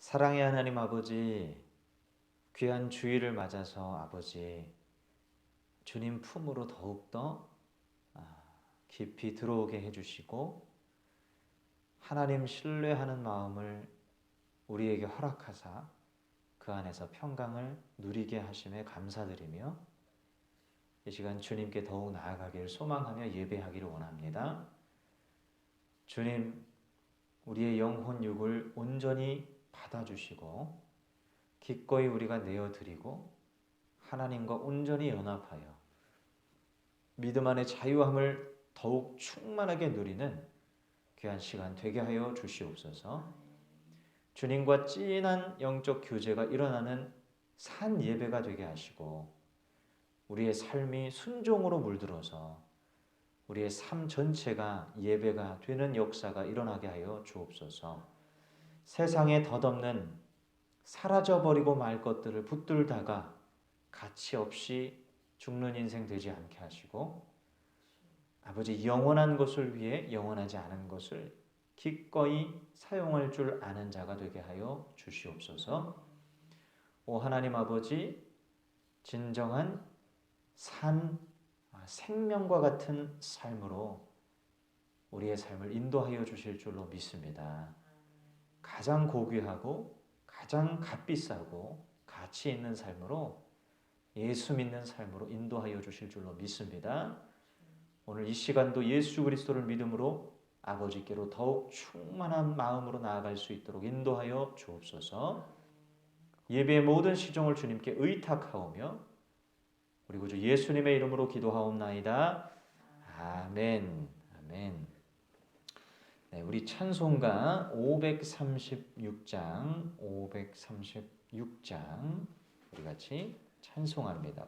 사랑의 하나님 아버지, 귀한 주일을 맞아서 아버지 주님 품으로 더욱더 깊이 들어오게 해주시고 하나님 신뢰하는 마음을 우리에게 허락하사 그 안에서 평강을 누리게 하심에 감사드리며 이 시간 주님께 더욱 나아가기를 소망하며 예배하기를 원합니다. 주님, 우리의 영혼 육을 온전히 받아주시고 기꺼이 우리가 내어드리고 하나님과 온전히 연합하여 믿음 안의 자유함을 더욱 충만하게 누리는 귀한 시간 되게 하여 주시옵소서. 주님과 진한 영적 교제가 일어나는 산 예배가 되게 하시고 우리의 삶이 순종으로 물들어서 우리의 삶 전체가 예배가 되는 역사가 일어나게 하여 주옵소서. 세상에 덧없는 사라져버리고 말 것들을 붙들다가 가치 없이 죽는 인생 되지 않게 하시고 아버지 영원한 것을 위해 영원하지 않은 것을 기꺼이 사용할 줄 아는 자가 되게 하여 주시옵소서. 오 하나님 아버지, 진정한 생명과 같은 삶으로 우리의 삶을 인도하여 주실 줄로 믿습니다. 가장 고귀하고 가장 값비싸고 가치 있는 삶으로 예수 믿는 삶으로 인도하여 주실 줄로 믿습니다. 오늘 이 시간도 예수 그리스도를 믿음으로 아버지께로 더욱 충만한 마음으로 나아갈 수 있도록 인도하여 주옵소서. 예배의 모든 시종을 주님께 의탁하오며 우리 구주 예수님의 이름으로 기도하옵나이다. 아멘. 아멘. 네, 우리 찬송가 536장 우리 같이 찬송합니다.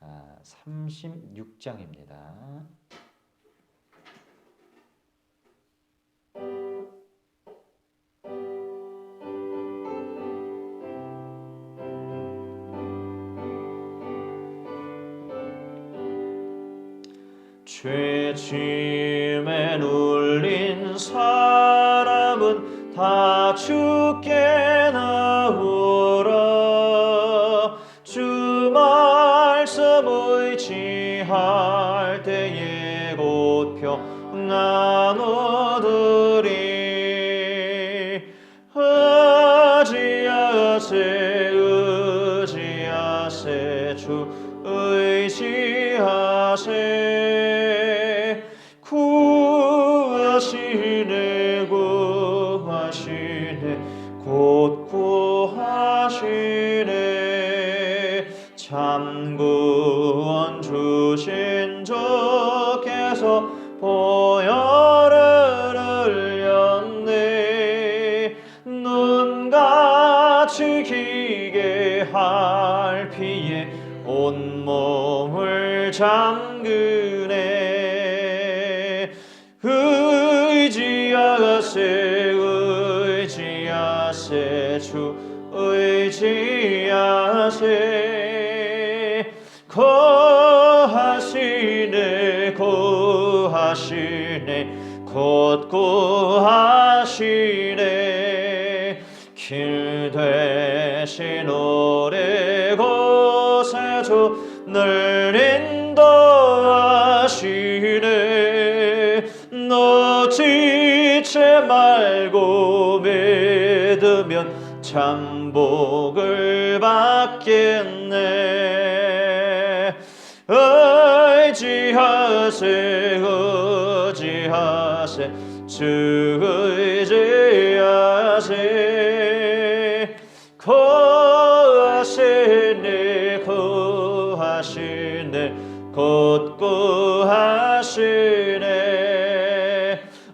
536장입니다. 죄짐에 눌린 사람은 다 주께 나오라. 주 말씀 의지할 때에 곧 평안 얻으리. 의지하세 주 의지하세. 곧 구하시네. 참구원 주신 주께서 보혈을 흘렸네. 눈같이 기게할 피에 온몸을 잠그네. 의지하세 주 의지하세. 구하시네 곧 구하시네. 길 대신 오래 곳에 주 늘 인도하시네. 놓치지 말고 믿으면 참복을 받겠네. 의지하세 주 의지하세. 구하시네 곧 구하시네.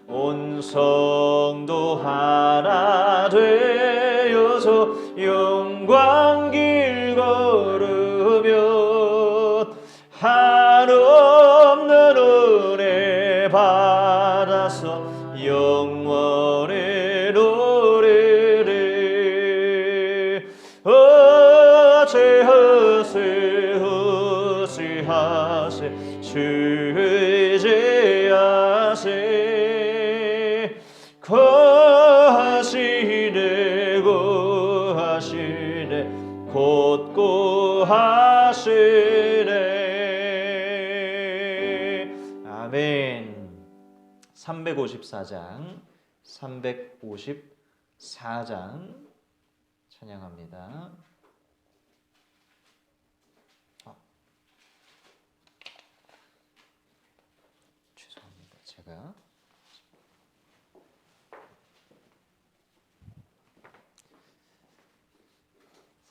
온 성도 하나 되어서 영광길 걸으며 한없는 은혜 받아서 영원의 노래를. 의지하세 주 의지하세. 구하시네 하시네. 아멘. 354장 찬양합니다. 죄송합니다. 제가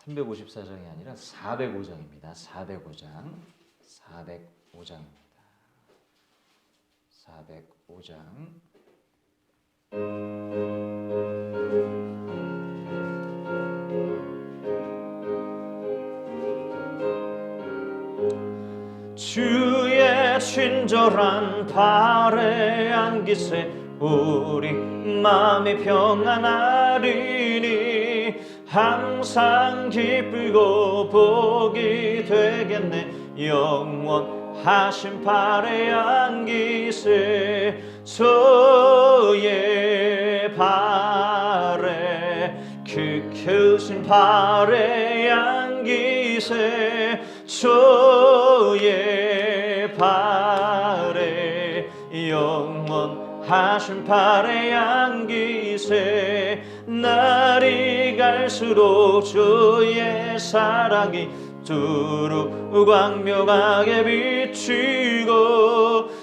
354장이 아니라 405장입니다. 405장. 405장입니다. 405장. 주의 친절한 발에 안기세 우리 마음이 평안하리니 항상 기쁘고 복이 되겠네. 영원하신 발에 안기세 저의 발에 그 크신 발에 안기세 저의 발에 영원하신 발에 안기세 날이 갈수록 주의 사랑이 두루 광명하게 비치고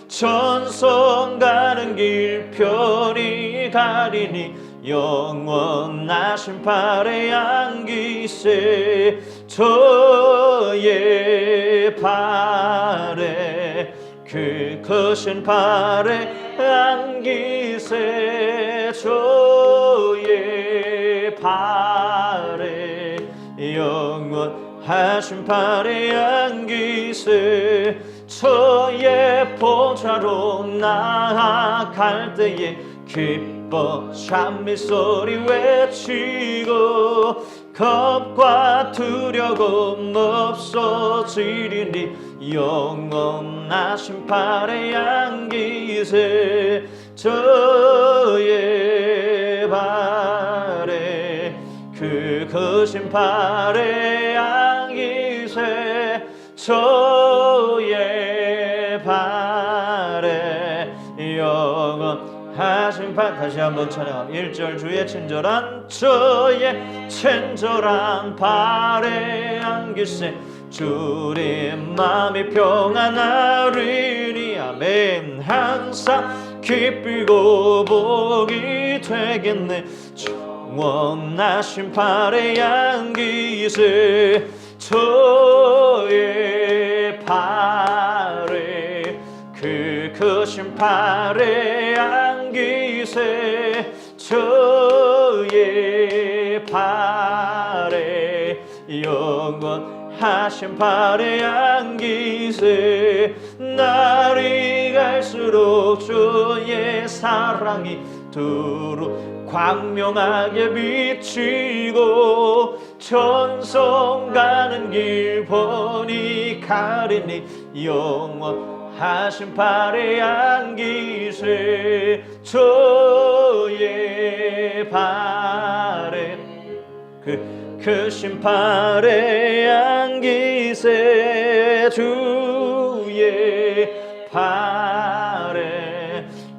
천성 가는 길 편히 가리니 영원하신 발에 안기세 저의 발에 그 크신 발에 안기세 저의 발에 영원하신 발에 안기세 저의 보좌로 나아갈 때에 기뻐 찬미소리 외치고 겁과 두려움 없어지리니 영원하신 발에 안기세 저의 발에 그 크신 발에 안기세 저의 발에 영원하신 발 다시 한번 찬양합니다. 1절 주의 친절한 저의 친절한 발에 안기세 주의 마음이 평안하리니 아멘. 항상 기쁘고 복이 되겠네. 원하신 발에 안기세 저의 발에 그 크신 발에 안기세 저의 발에 영원하신 발에 안기세 날이 갈수록 주의 사랑이 두루 광명하게 비치고 천성 가는 길 번이 가리니 영원하신 발에 안기세 저의 발에 그 크신 발에 안기세 주의 발에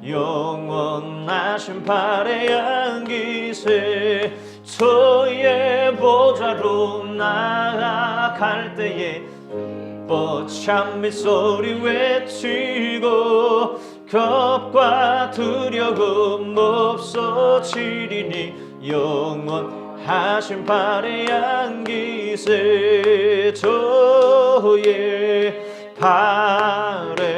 영원하신 발에 안기세 저의 보좌로 나아갈 때에 찬미소리 외치고 겁과 두려움 없어지리니 영원하신 발에 안기세 저의 발에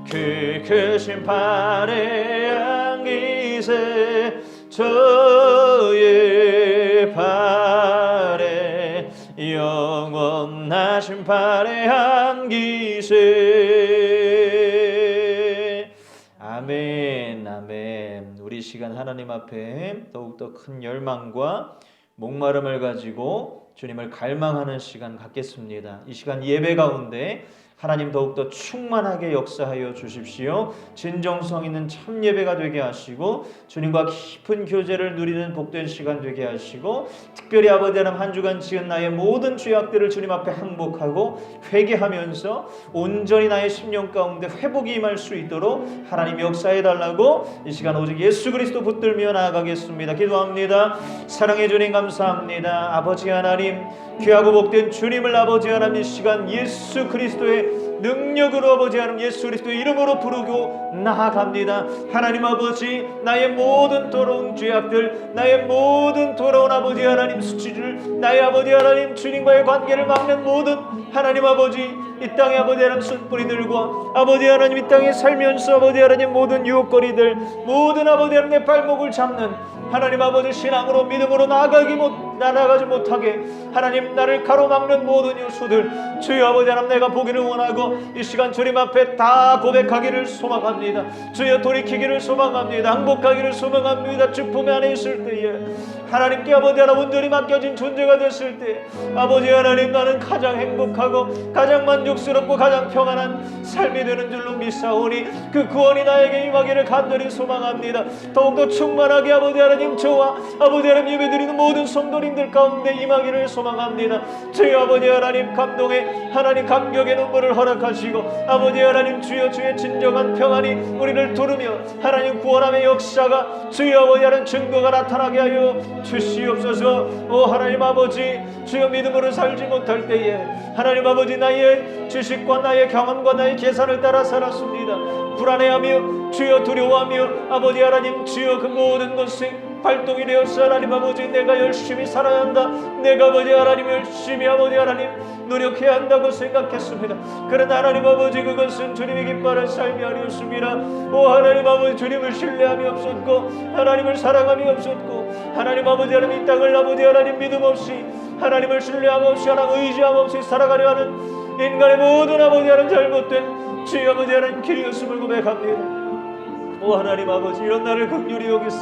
그 크신 발에 안기세 저의 발에 영원하신 발에 안기세 아멘 아멘. 우리 시간 하나님 앞에 더욱더 큰 열망과 목마름을 가지고 주님을 갈망하는 시간 갖겠습니다. 이 시간 예배 가운데 하나님 더욱더 충만하게 역사하여 주십시오. 진정성 있는 참 예배가 되게 하시고 주님과 깊은 교제를 누리는 복된 시간 되게 하시고 특별히 아버지 하나님 한 주간 지은 나의 모든 죄악들을 주님 앞에 항복하고 회개하면서 온전히 나의 심령 가운데 회복이 임할 수 있도록 하나님 역사해 달라고 이 시간 오직 예수 그리스도 붙들며 나아가겠습니다. 기도합니다. 사랑해 주님 감사합니다. 아버지 하나님 귀하고 복된 주님을 아버지 하나님 이 시간 예수 그리스도의 능력으로 아버지 하나님 예수 그리스도의 이름으로 부르고 나아갑니다. 하나님 아버지 나의 모든 더러운 죄악들 나의 모든 더러운 아버지 하나님 수치들 나의 아버지 하나님 주님과의 관계를 막는 모든 하나님 아버지 이 땅의 아버지 하나님 쓴뿌리들과 아버지 하나님 이 땅에 살면서 아버지 하나님 모든 유혹거리들 모든 아버지 하나님 내 발목을 잡는 하나님 아버지 신앙으로 믿음으로 나아가지 못하게 하나님 나를 가로막는 모든 요소들 주여 아버지 하나님 내가 보기를 원하고 이 시간 주님 앞에 다 고백하기를 소망합니다. 주여 돌이키기를 소망합니다. 항복하기를 소망합니다. 주 품 안에 있을 때에 하나님께 아버지 하나님 온전히 맡겨진 존재가 됐을 때 아버지 하나님 나는 가장 행복하고 가장 만족스럽고 가장 평안한 삶이 되는 줄로 믿사오니 그 구원이 나에게 임하기를 간절히 소망합니다. 더욱더 충만하게 아버지 하나님 저와 아버지 하나님 예배드리는 모든 성도님들 가운데 임하기를 소망합니다. 주여 아버지 하나님 감동의 하나님 감격의 눈물을 허락하시고 아버지 하나님 주여 주의 진정한 평안이 우리를 두르며 하나님 구원함의 역사가 주여 아버지 하나님 증거가 나타나게 하여 주시옵소서. 오 하나님 아버지 주여 믿음으로 살지 못할 때에 하나님 아버지 나의 지식과 나의 경험과 나의 계산을 따라 살았습니다. 불안해하며 주여 두려워하며 아버지 하나님 주여 그 모든 것이 발동이 되었어. 하나님 아버지 내가 열심히 살아야 한다. 내가 아버지 하나님 열심히 아버지 하나님 노력해야 한다고 생각했습니다. 그러나 하나님 아버지 그것은 주님이 기뻐하는 삶이 아니었습니다. 오 하나님 아버지 주님을 신뢰함이 없었고 하나님을 사랑함이 없었고 하나님 아버지 하나님 이 땅을 아버지 하나님 믿음 없이 하나님을 신뢰함 없이 하나님 의지함 없이 살아가려 하는 인간의 모든 아버지 하나님 잘못된 주여 아버지 하나님 길이었음을 고백합니다. 오 하나님 아버지 이런 나를 긍휼히 여기시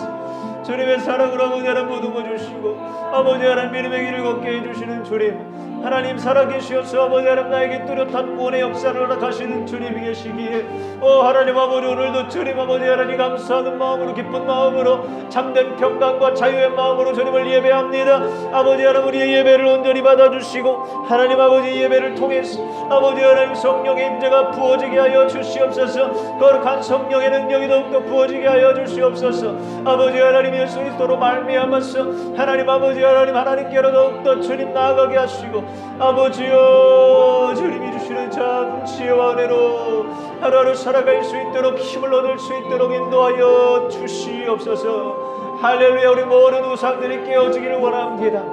주님의 사랑으로 아버지 하나님 보듬어 주시고 아버지 하나님 믿음의 길을 걷게 해주시는 주님 하나님 살아계시어서 아버지 하나님 나에게 뚜렷한 구원의 역사를 허락하시는 주님이 계시기에 오 하나님 아버지 오늘도 주님 아버지 하나님 감사하는 마음으로 기쁜 마음으로 참된 평강과 자유의 마음으로 주님을 예배합니다. 아버지 하나님 우리의 예배를 온전히 받아주시고 하나님 아버지 예배를 통해서 아버지 하나님 성령의 임재가 부어지게 하여 주시옵소서. 거룩한 성령의 능력이 더욱더 부어지게 하여 주시옵소서. 아버지 하나님 예수 그리스도로 말미암아서 하나님 아버지 하나님 하나님께로 더욱더 주님 나아가게 하시고 아버지여 주님이 주시는 작은 지혜와 은혜로 하루하루 살아갈 수 있도록 힘을 얻을 수 있도록 인도하여 주시옵소서. 할렐루야. 우리 모든 우상들이 깨어지기를 원합니다.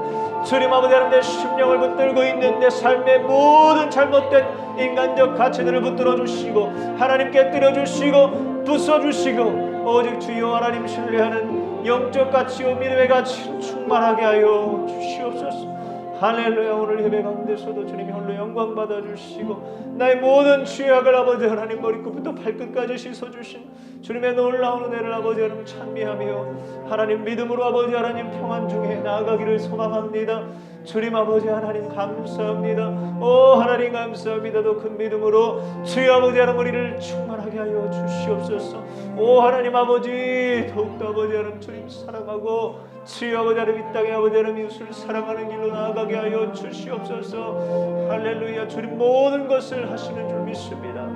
주님 아버지 하나님 내 심령을 붙들고 있는 내 삶의 모든 잘못된 인간적 가치들을 붙들어 주시고 하나님 깨뜨려 주시고 부숴 주시고 오직 주여 하나님 신뢰하는 영적 가치와 믿음의 가치를 충만하게 하여 주시옵소서. 할렐루야. 오늘 예배 가운데서도 주님이 홀로 영광 받아주시고 나의 모든 죄악을 아버지 하나님 머리끝부터 발끝까지 씻어주신 주님의 놀라운 은혜를 아버지 하나님 찬미하며 하나님 믿음으로 아버지 하나님 평안 중에 나아가기를 소망합니다. 주님 아버지 하나님 감사합니다. 오 하나님 감사합니다. 더 큰 믿음으로 주여 아버지 하나님 우리를 충만하게 하여 주시옵소서. 오 하나님 아버지 더욱더 아버지 하나님 주님 사랑하고 주여 아버지 하나님 이 땅에 아버지 하나님 이웃을 사랑하는 길로 나아가게 하여 주시옵소서. 할렐루야. 주님 모든 것을 하시는 줄 믿습니다.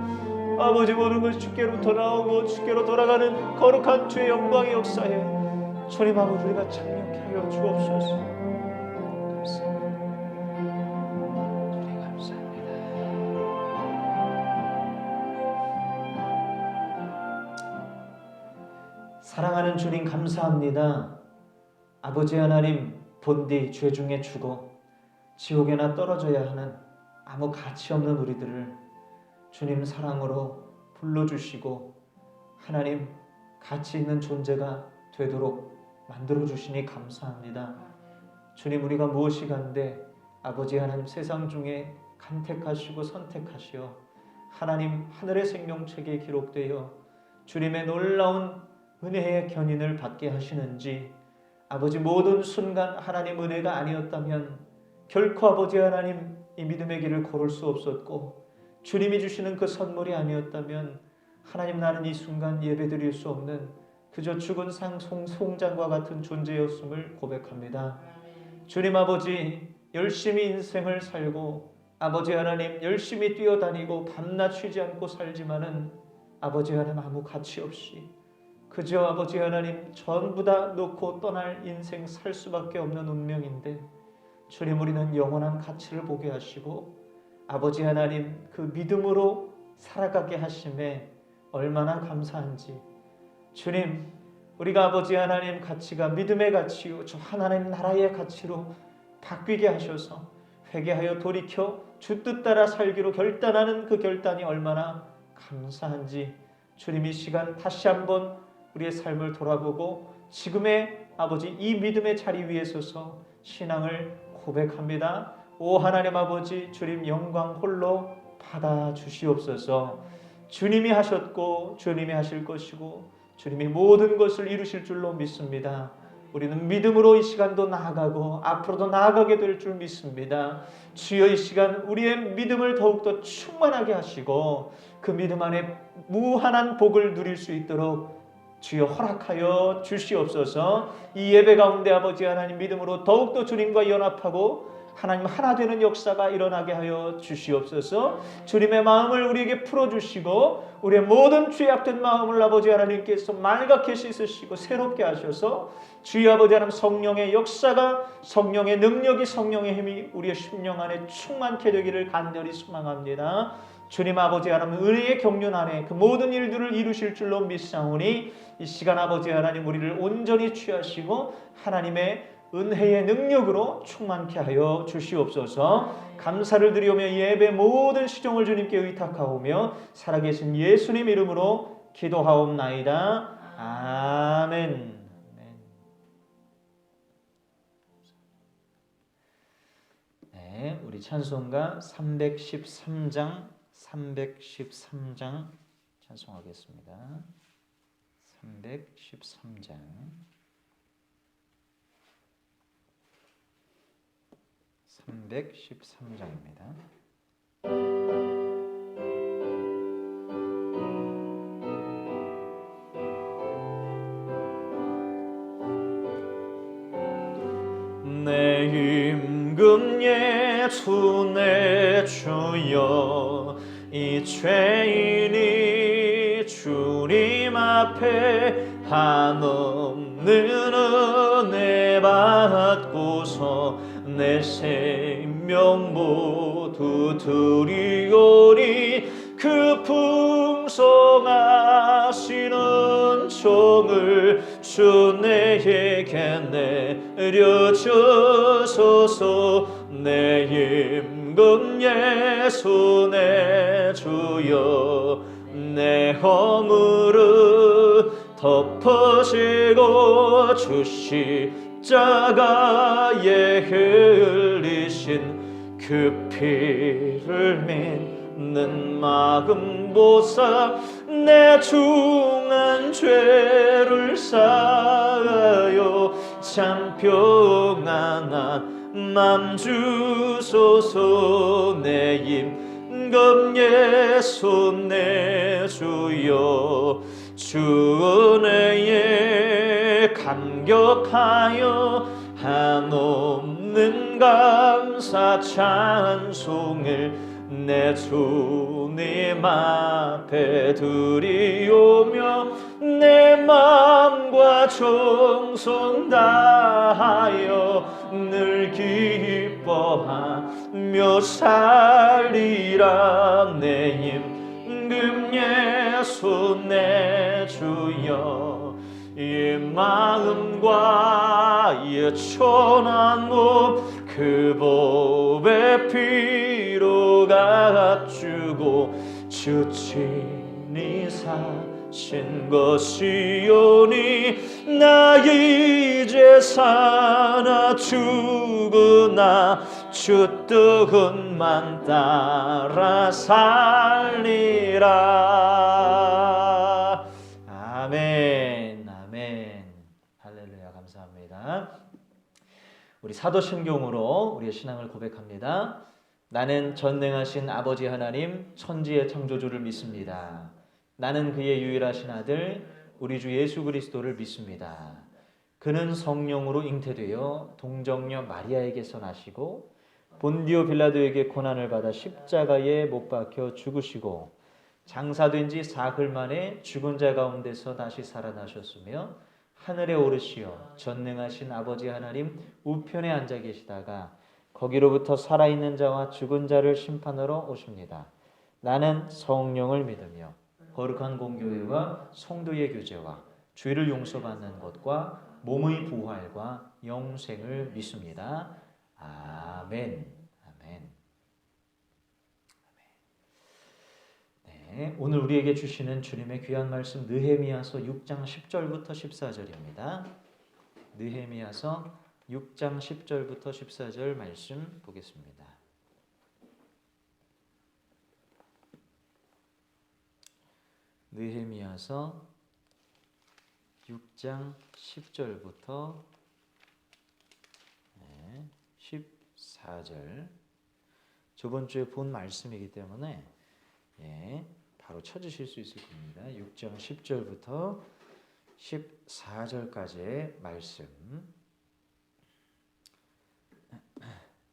아버지 모든 것이 주께로부터 나오고 주께로 돌아가는 거룩한 주의 영광의 역사에 주님 아버지 우리가 참여케 하여 주옵소서. 사랑하는 주님 감사합니다. 아버지 하나님 본디 죄 중에 죽어 지옥에나 떨어져야 하는 아무 가치 없는 우리들을 주님 사랑으로 불러주시고 하나님 가치 있는 존재가 되도록 만들어주시니 감사합니다. 주님 우리가 무엇이 간데 아버지 하나님 세상 중에 간택하시고 선택하시어 하나님 하늘의 생명책에 기록되어 주님의 놀라운 은혜의 견인을 받게 하시는지 아버지 모든 순간 하나님 은혜가 아니었다면 결코 아버지 하나님 이 믿음의 길을 걸을 수 없었고 주님이 주시는 그 선물이 아니었다면 하나님, 나는 이 순간 예배드릴 수 없는 그저 죽은 송장과 같은 존재였음을 고백합니다. 주님 아버지, 열심히 인생을 살고 아버지 하나님 열심히 뛰어다니고 밤낮 쉬지 않고 살지만은 아버지 하나님 아무 가치 없이 그저 아버지 하나님 전부 다 놓고 떠날 인생 살 수밖에 없는 운명인데 주님, 우리는 영원한 가치를 보게 하시고 아버지 하나님 그 믿음으로 살아가게 하심에 얼마나 감사한지. 주님, 우리가 아버지 하나님 가치가 믿음의 가치요 저 하나님 나라의 가치로 바뀌게 하셔서 회개하여 돌이켜 주 뜻 따라 살기로 결단하는 그 결단이 얼마나 감사한지. 주님, 이 시간 다시 한번 우리의 삶을 돌아보고 지금의 아버지 이 믿음의 자리 위에 서서 신앙을 고백합니다. 오 하나님 아버지, 주님 영광 홀로 받아 주시옵소서. 주님이 하셨고 주님이 하실 것이고 주님이 모든 것을 이루실 줄로 믿습니다. 우리는 믿음으로 이 시간도 나아가고 앞으로도 나아가게 될 줄 믿습니다. 주여, 이 시간 우리의 믿음을 더욱더 충만하게 하시고 그 믿음 안에 무한한 복을 누릴 수 있도록 주여 허락하여 주시옵소서. 이 예배 가운데 아버지 하나님 믿음으로 더욱더 주님과 연합하고 하나님 하나 되는 역사가 일어나게 하여 주시옵소서. 주님의 마음을 우리에게 풀어주시고 우리의 모든 죄악된 마음을 아버지 하나님께서 맑게 씻으시고 새롭게 하셔서 주여 아버지 하나님 성령의 역사가, 성령의 능력이, 성령의 힘이 우리의 심령 안에 충만케 되기를 간절히 소망합니다. 주님 아버지 하나님 은혜의 경륜 안에 그 모든 일들을 이루실 줄로 믿사오니 이 시간 아버지 하나님 우리를 온전히 취하시고 하나님의 은혜의 능력으로 충만케 하여 주시옵소서. 감사를 드리오며 예배 모든 시종을 주님께 의탁하오며 살아계신 예수님 이름으로 기도하옵나이다. 아멘. 네, 우리 찬송가 313장 찬송하겠습니다. 313장 내 임금 예수 내 주여, 이 죄인이 주님 앞에 한없는 은혜 받고서 내 생명 모두 드리오니 그 풍성하신 은총을 주 내게 내려주소서. 내 임금 예수 내 주여, 내 허물을 덮어지고 주 십자가에 흘리신 그 피를 믿는 마음 보사 내 중한 죄를 사하여 참 평안한 맘 주소서. 내 임금 예수 내 주여, 주 은혜에 감격하여 한없는 감사 찬송을 내 주님 앞에 드리오며 내 마음과 정성 다하여 늘 기뻐하며 살리라. 내 임금 예수 내 주여, 이 마음과 이 천한 몸 그 법의 피로 갖추고 주 친히 사신 것이오니 나 이제 사나 죽으나 주 뜻만 따라 살리라. 아멘. 아멘. 할렐루야. 감사합니다. 우리 사도신경으로 우리의 신앙을 고백합니다. 나는 전능하신 아버지 하나님 천지의 창조주를 믿습니다. 나는 그의 유일하신 아들 우리 주 예수 그리스도를 믿습니다. 그는 성령으로 잉태되어 동정녀 마리아에게서 나시고 본디오 빌라도에게 고난을 받아 십자가에 못 박혀 죽으시고 장사된 지 사흘 만에 죽은 자 가운데서 다시 살아나셨으며 하늘에 오르시어 전능하신 아버지 하나님 우편에 앉아 계시다가 거기로부터 살아있는 자와 죽은 자를 심판하러 오십니다. 나는 성령을 믿으며 거룩한 공교회와 성도의 교제와 죄를 용서받는 것과 몸의 부활과 영생을 믿습니다. 아멘. 아멘. 네, 오늘 우리에게 주시는 주님의 귀한 말씀 느헤미야서 6장 10절부터 14절입니다. 느헤미야서 6장 10절부터 14절 말씀 보겠습니다. 느헤미야서 6장 10절부터 14절. 저번 주에 본 말씀이기 때문에 바로 찾으실 수 있을 겁니다. 6장 10절부터 14절까지의 말씀.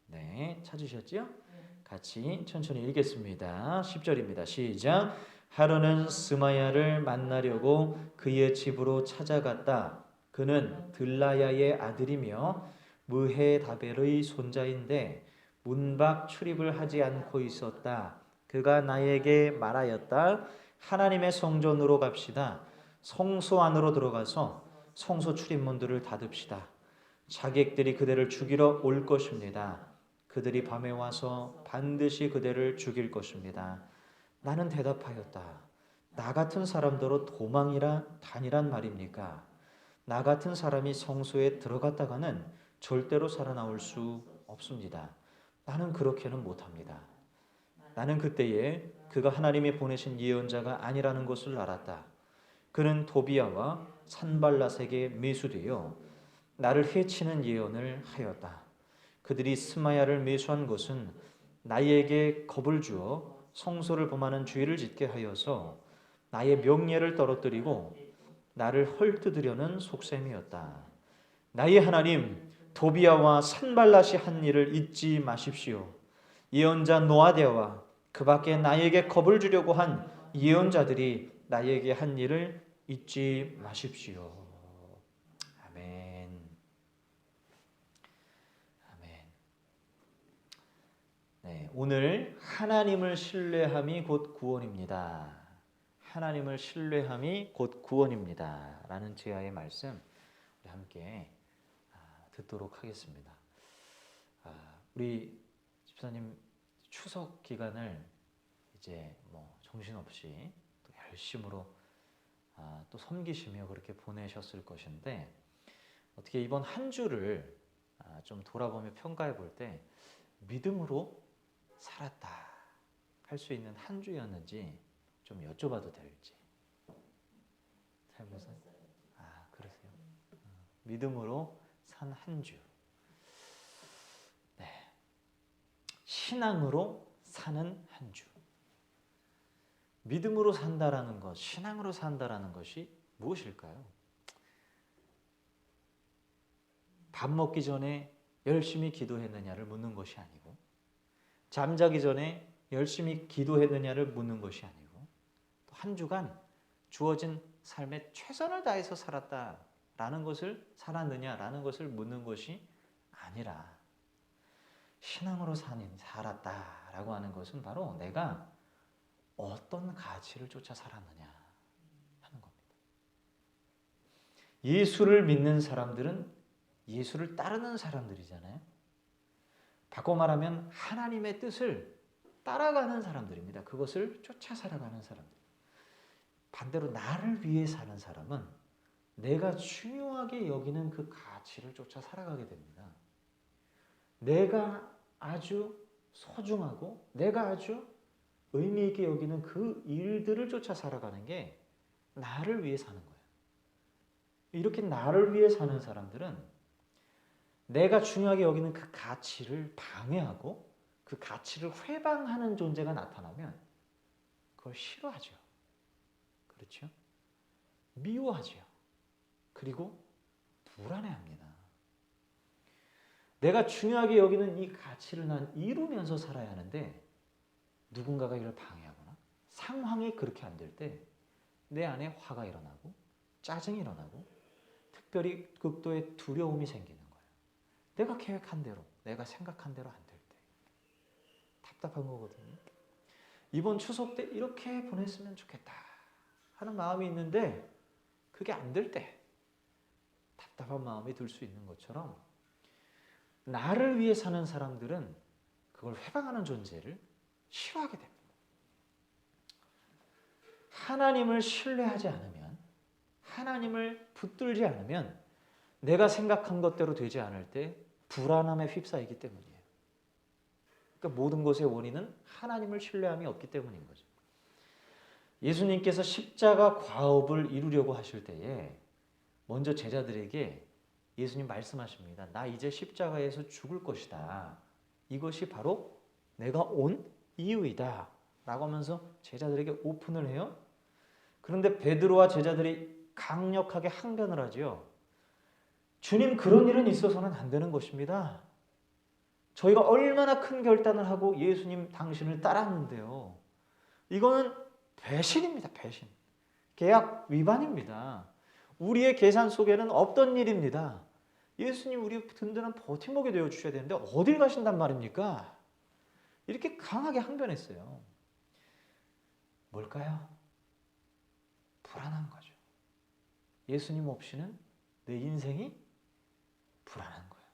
네, 찾으셨죠? 같이 천천히 읽겠습니다. 10절입니다. 시작. 하루는 스마야를 만나려고 그의 집으로 찾아갔다. 그는 들라야의 아들이며 무헤다벨의 손자인데 문 밖 출입을 하지 않고 있었다. 그가 나에게 말하였다. 하나님의 성전으로 갑시다. 성소 안으로 들어가서 성소 출입문들을 닫읍시다. 자객들이 그대를 죽이러 올 것입니다. 그들이 밤에 와서 반드시 그대를 죽일 것입니다. 나는 대답하였다. 나 같은 사람더러 도망이라 다니란 말입니까? 나 같은 사람이 성소에 들어갔다가는 절대로 살아나올 수 없습니다. 나는 그렇게는 못합니다. 나는 그때에 그가 하나님이 보내신 예언자가 아니라는 것을 알았다. 그는 도비야와 산발랏에게 매수되어 나를 해치는 예언을 하였다. 그들이 스마야를 매수한 것은 나에게 겁을 주어 성소를 범하는 죄를 짓게 하여서 나의 명예를 떨어뜨리고 나를 헐뜯으려는 속셈이었다. 나의 하나님 도비야와 산발랏이 한 일을 잊지 마십시오. 예언자 노아데와 그 밖에 나에게 겁을 주려고 한 예언자들이 나에게 한 일을 잊지 마십시오. 아멘. 아멘. 네, 오늘 하나님을 신뢰함이 곧 구원입니다. 하나님을 신뢰함이 곧 구원입니다. 라는 제아의 말씀 우리 함께 듣도록 하겠습니다. 우리 집사님 추석 기간을 이제 뭐 정신없이 또 열심으로 또 섬기시며 그렇게 보내셨을 것인데 어떻게 이번 한 주를 좀 돌아보며 평가해 볼 때 믿음으로 살았다 할 수 있는 한 주였는지 좀 여쭤봐도 될지. 잘 보세요. 그러세요. 믿음으로 산 한 주. 네. 신앙으로 사는 한 주. 믿음으로 산다라는 것, 신앙으로 산다라는 것이 무엇일까요? 밥 먹기 전에 열심히 기도했느냐를 묻는 것이 아니고, 잠자기 전에 열심히 기도했느냐를 묻는 것이 아니고, 또 한 주간 주어진 삶에 최선을 다해서 살았다라는 것을 살았느냐라는 것을 묻는 것이 아니라 신앙으로 살았다라고 하는 것은 바로 내가 어떤 가치를 쫓아 살았느냐 하는 겁니다. 예수를 믿는 사람들은 예수를 따르는 사람들이잖아요. 바꿔 말하면 하나님의 뜻을 따라가는 사람들입니다. 그것을 쫓아 살아가는 사람들. 반대로 나를 위해 사는 사람은 내가 중요하게 여기는 그 가치를 쫓아 살아가게 됩니다. 내가 아주 소중하고 내가 아주 의미 있게 여기는 그 일들을 쫓아 살아가는 게 나를 위해 사는 거예요. 이렇게 나를 위해 사는 사람들은 내가 중요하게 여기는 그 가치를 방해하고 그 가치를 회방하는 존재가 나타나면 그걸 싫어하죠. 그렇죠? 미워하죠. 그리고 불안해합니다. 내가 중요하게 여기는 이 가치를 난 이루면서 살아야 하는데 누군가가 이걸 방해하거나 상황이 그렇게 안 될 때 내 안에 화가 일어나고 짜증이 일어나고 특별히 극도의 두려움이 생기는 거예요. 내가 계획한 대로, 내가 생각한 대로 안 될 때 답답한 거거든요. 이번 추석 때 이렇게 보냈으면 좋겠다 하는 마음이 있는데 그게 안 될 때 답답한 마음이 들 수 있는 것처럼 나를 위해 사는 사람들은 그걸 회방하는 존재를 싫어하게 됩니다. 하나님을 신뢰하지 않으면, 하나님을 붙들지 않으면 내가 생각한 것대로 되지 않을 때 불안함에 휩싸이기 때문이에요. 그러니까 모든 것의 원인은 하나님을 신뢰함이 없기 때문인 거죠. 예수님께서 십자가 과업을 이루려고 하실 때에 먼저 제자들에게 예수님 말씀하십니다. 나 이제 십자가에서 죽을 것이다. 이것이 바로 내가 온 이유이다. 라고 하면서 제자들에게 오픈을 해요. 그런데 베드로와 제자들이 강력하게 항변을 하지요. 주님, 그런 일은 있어서는 안 되는 것입니다. 저희가 얼마나 큰 결단을 하고 예수님 당신을 따랐는데요. 이거는 배신입니다. 배신. 계약 위반입니다. 우리의 계산 속에는 없던 일입니다. 예수님 우리 든든한 버팀목이 되어 주셔야 되는데 어딜 가신단 말입니까? 이렇게 강하게 항변했어요. 뭘까요? 불안한 거죠. 예수님 없이는 내 인생이 불안한 거예요.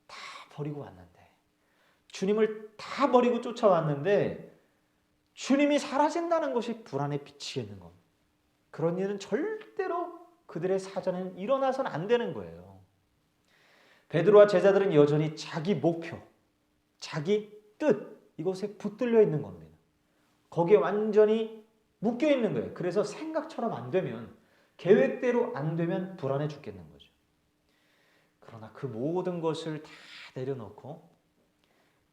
다 버리고 왔는데, 주님을 다 버리고 쫓아왔는데 주님이 사라진다는 것이 불안에 비치겠는 겁니다. 그런 일은 절대로 그들의 사전에는 일어나서는 안 되는 거예요. 베드로와 제자들은 여전히 자기 목표, 자기 뜻, 이것에 붙들려 있는 겁니다. 거기에 완전히 묶여 있는 거예요. 그래서 생각처럼 안 되면, 계획대로 안 되면 불안해 죽겠는 거죠. 그러나 그 모든 것을 다 내려놓고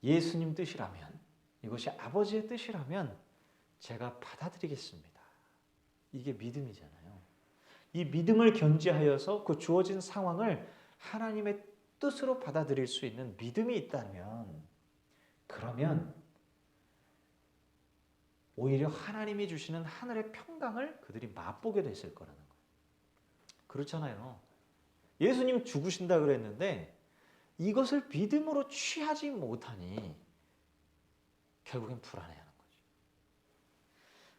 예수님 뜻이라면, 이것이 아버지의 뜻이라면 제가 받아들이겠습니다. 이게 믿음이잖아요. 이 믿음을 견지하여서 그 주어진 상황을 하나님의 뜻으로 받아들일 수 있는 믿음이 있다면, 그러면 오히려 하나님이 주시는 하늘의 평강을 그들이 맛보게 됐을 거라는 거예요. 그렇잖아요. 예수님 죽으신다 그랬는데 이것을 믿음으로 취하지 못하니 결국엔 불안해하는 거죠.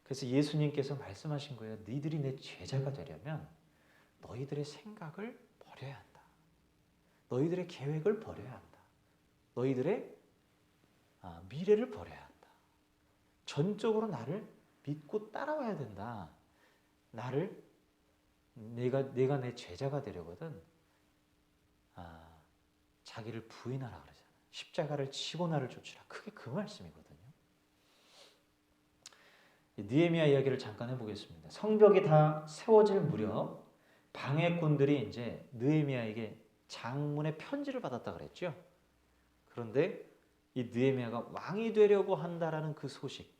그래서 예수님께서 말씀하신 거예요. 너희들이 내 제자가 되려면 너희들의 생각을 버려야 한다. 너희들의 계획을 버려야 한다. 너희들의 미래를 버려야 한다. 전적으로 나를 믿고 따라와야 된다. 내가 내 제자가 되려거든. 자기를 부인하라 그러잖아. 십자가를 지고 나를 쫓으라. 그게 그 말씀이거든요. 느헤미야 이야기를 잠깐 해보겠습니다. 성벽이 다 세워질 무렵 방해꾼들이 이제 느헤미야에게 장문의 편지를 받았다 그랬죠. 그런데 이 느헤미야가 왕이 되려고 한다라는 그 소식,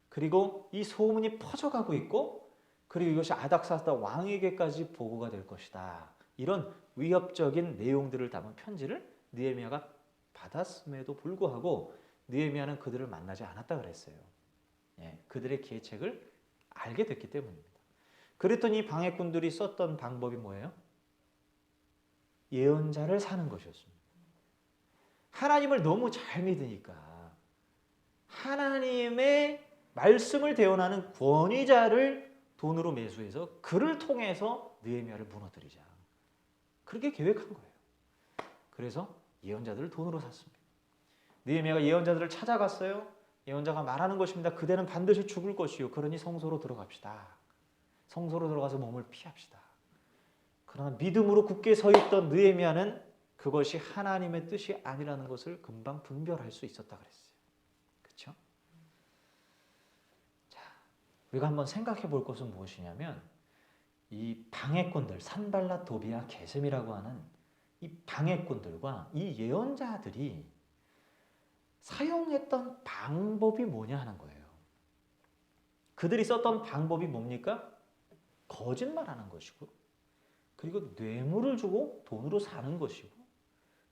그리고 이 소문이 퍼져가고 있고, 그리고 이것이 아닥사스다 왕에게까지 보고가 될 것이다. 이런 위협적인 내용들을 담은 편지를 느헤미야가 받았음에도 불구하고 느헤미야는 그들을 만나지 않았다 그랬어요. 그들의 계책을 알게 됐기 때문입니다. 그랬더니 방해꾼들이 썼던 방법이 뭐예요? 예언자를 사는 것이었습니다. 하나님을 너무 잘 믿으니까 하나님의 말씀을 대언하는 권위자를 돈으로 매수해서 그를 통해서 느헤미야를 무너뜨리자. 그렇게 계획한 거예요. 그래서 예언자들을 돈으로 샀습니다. 느헤미야가 예언자들을 찾아갔어요. 예언자가 말하는 것입니다. 그대는 반드시 죽을 것이요. 그러니 성소로 들어갑시다. 성소로 들어가서 몸을 피합시다. 그러나 믿음으로 굳게 서 있던 느헤미야는 그것이 하나님의 뜻이 아니라는 것을 금방 분별할 수 있었다 그랬어요. 그렇죠? 자, 우리가 한번 생각해 볼 것은 무엇이냐면 이 방해꾼들, 산발랏, 도비아, 게셈이라고 하는 이 방해꾼들과 이 예언자들이 사용했던 방법이 뭐냐 하는 거예요. 그들이 썼던 방법이 뭡니까? 거짓말하는 것이고, 그리고 뇌물을 주고 돈으로 사는 것이고,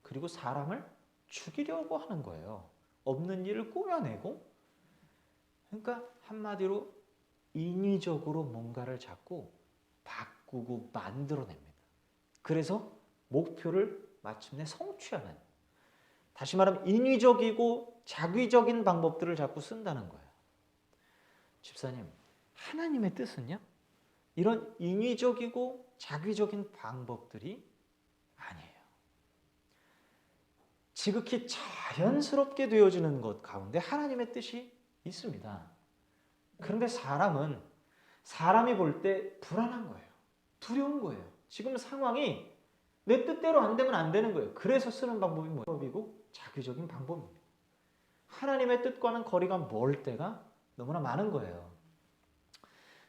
그리고 사람을 죽이려고 하는 거예요. 없는 일을 꾸며내고. 그러니까 한마디로 인위적으로 뭔가를 자꾸 바꾸고 만들어냅니다. 그래서 목표를 마침내 성취하는, 다시 말하면 인위적이고 자기적인 방법들을 자꾸 쓴다는 거예요. 집사님, 하나님의 뜻은요? 이런 인위적이고 자기적인 방법들이 아니에요. 지극히 자연스럽게 되어지는 것 가운데 하나님의 뜻이 있습니다. 그런데 사람이 볼 때 불안한 거예요. 두려운 거예요. 지금 상황이 내 뜻대로 안 되면 안 되는 거예요. 그래서 쓰는 방법이 뭐이고 자기적인 방법입니다. 하나님의 뜻과는 거리가 멀 때가 너무나 많은 거예요.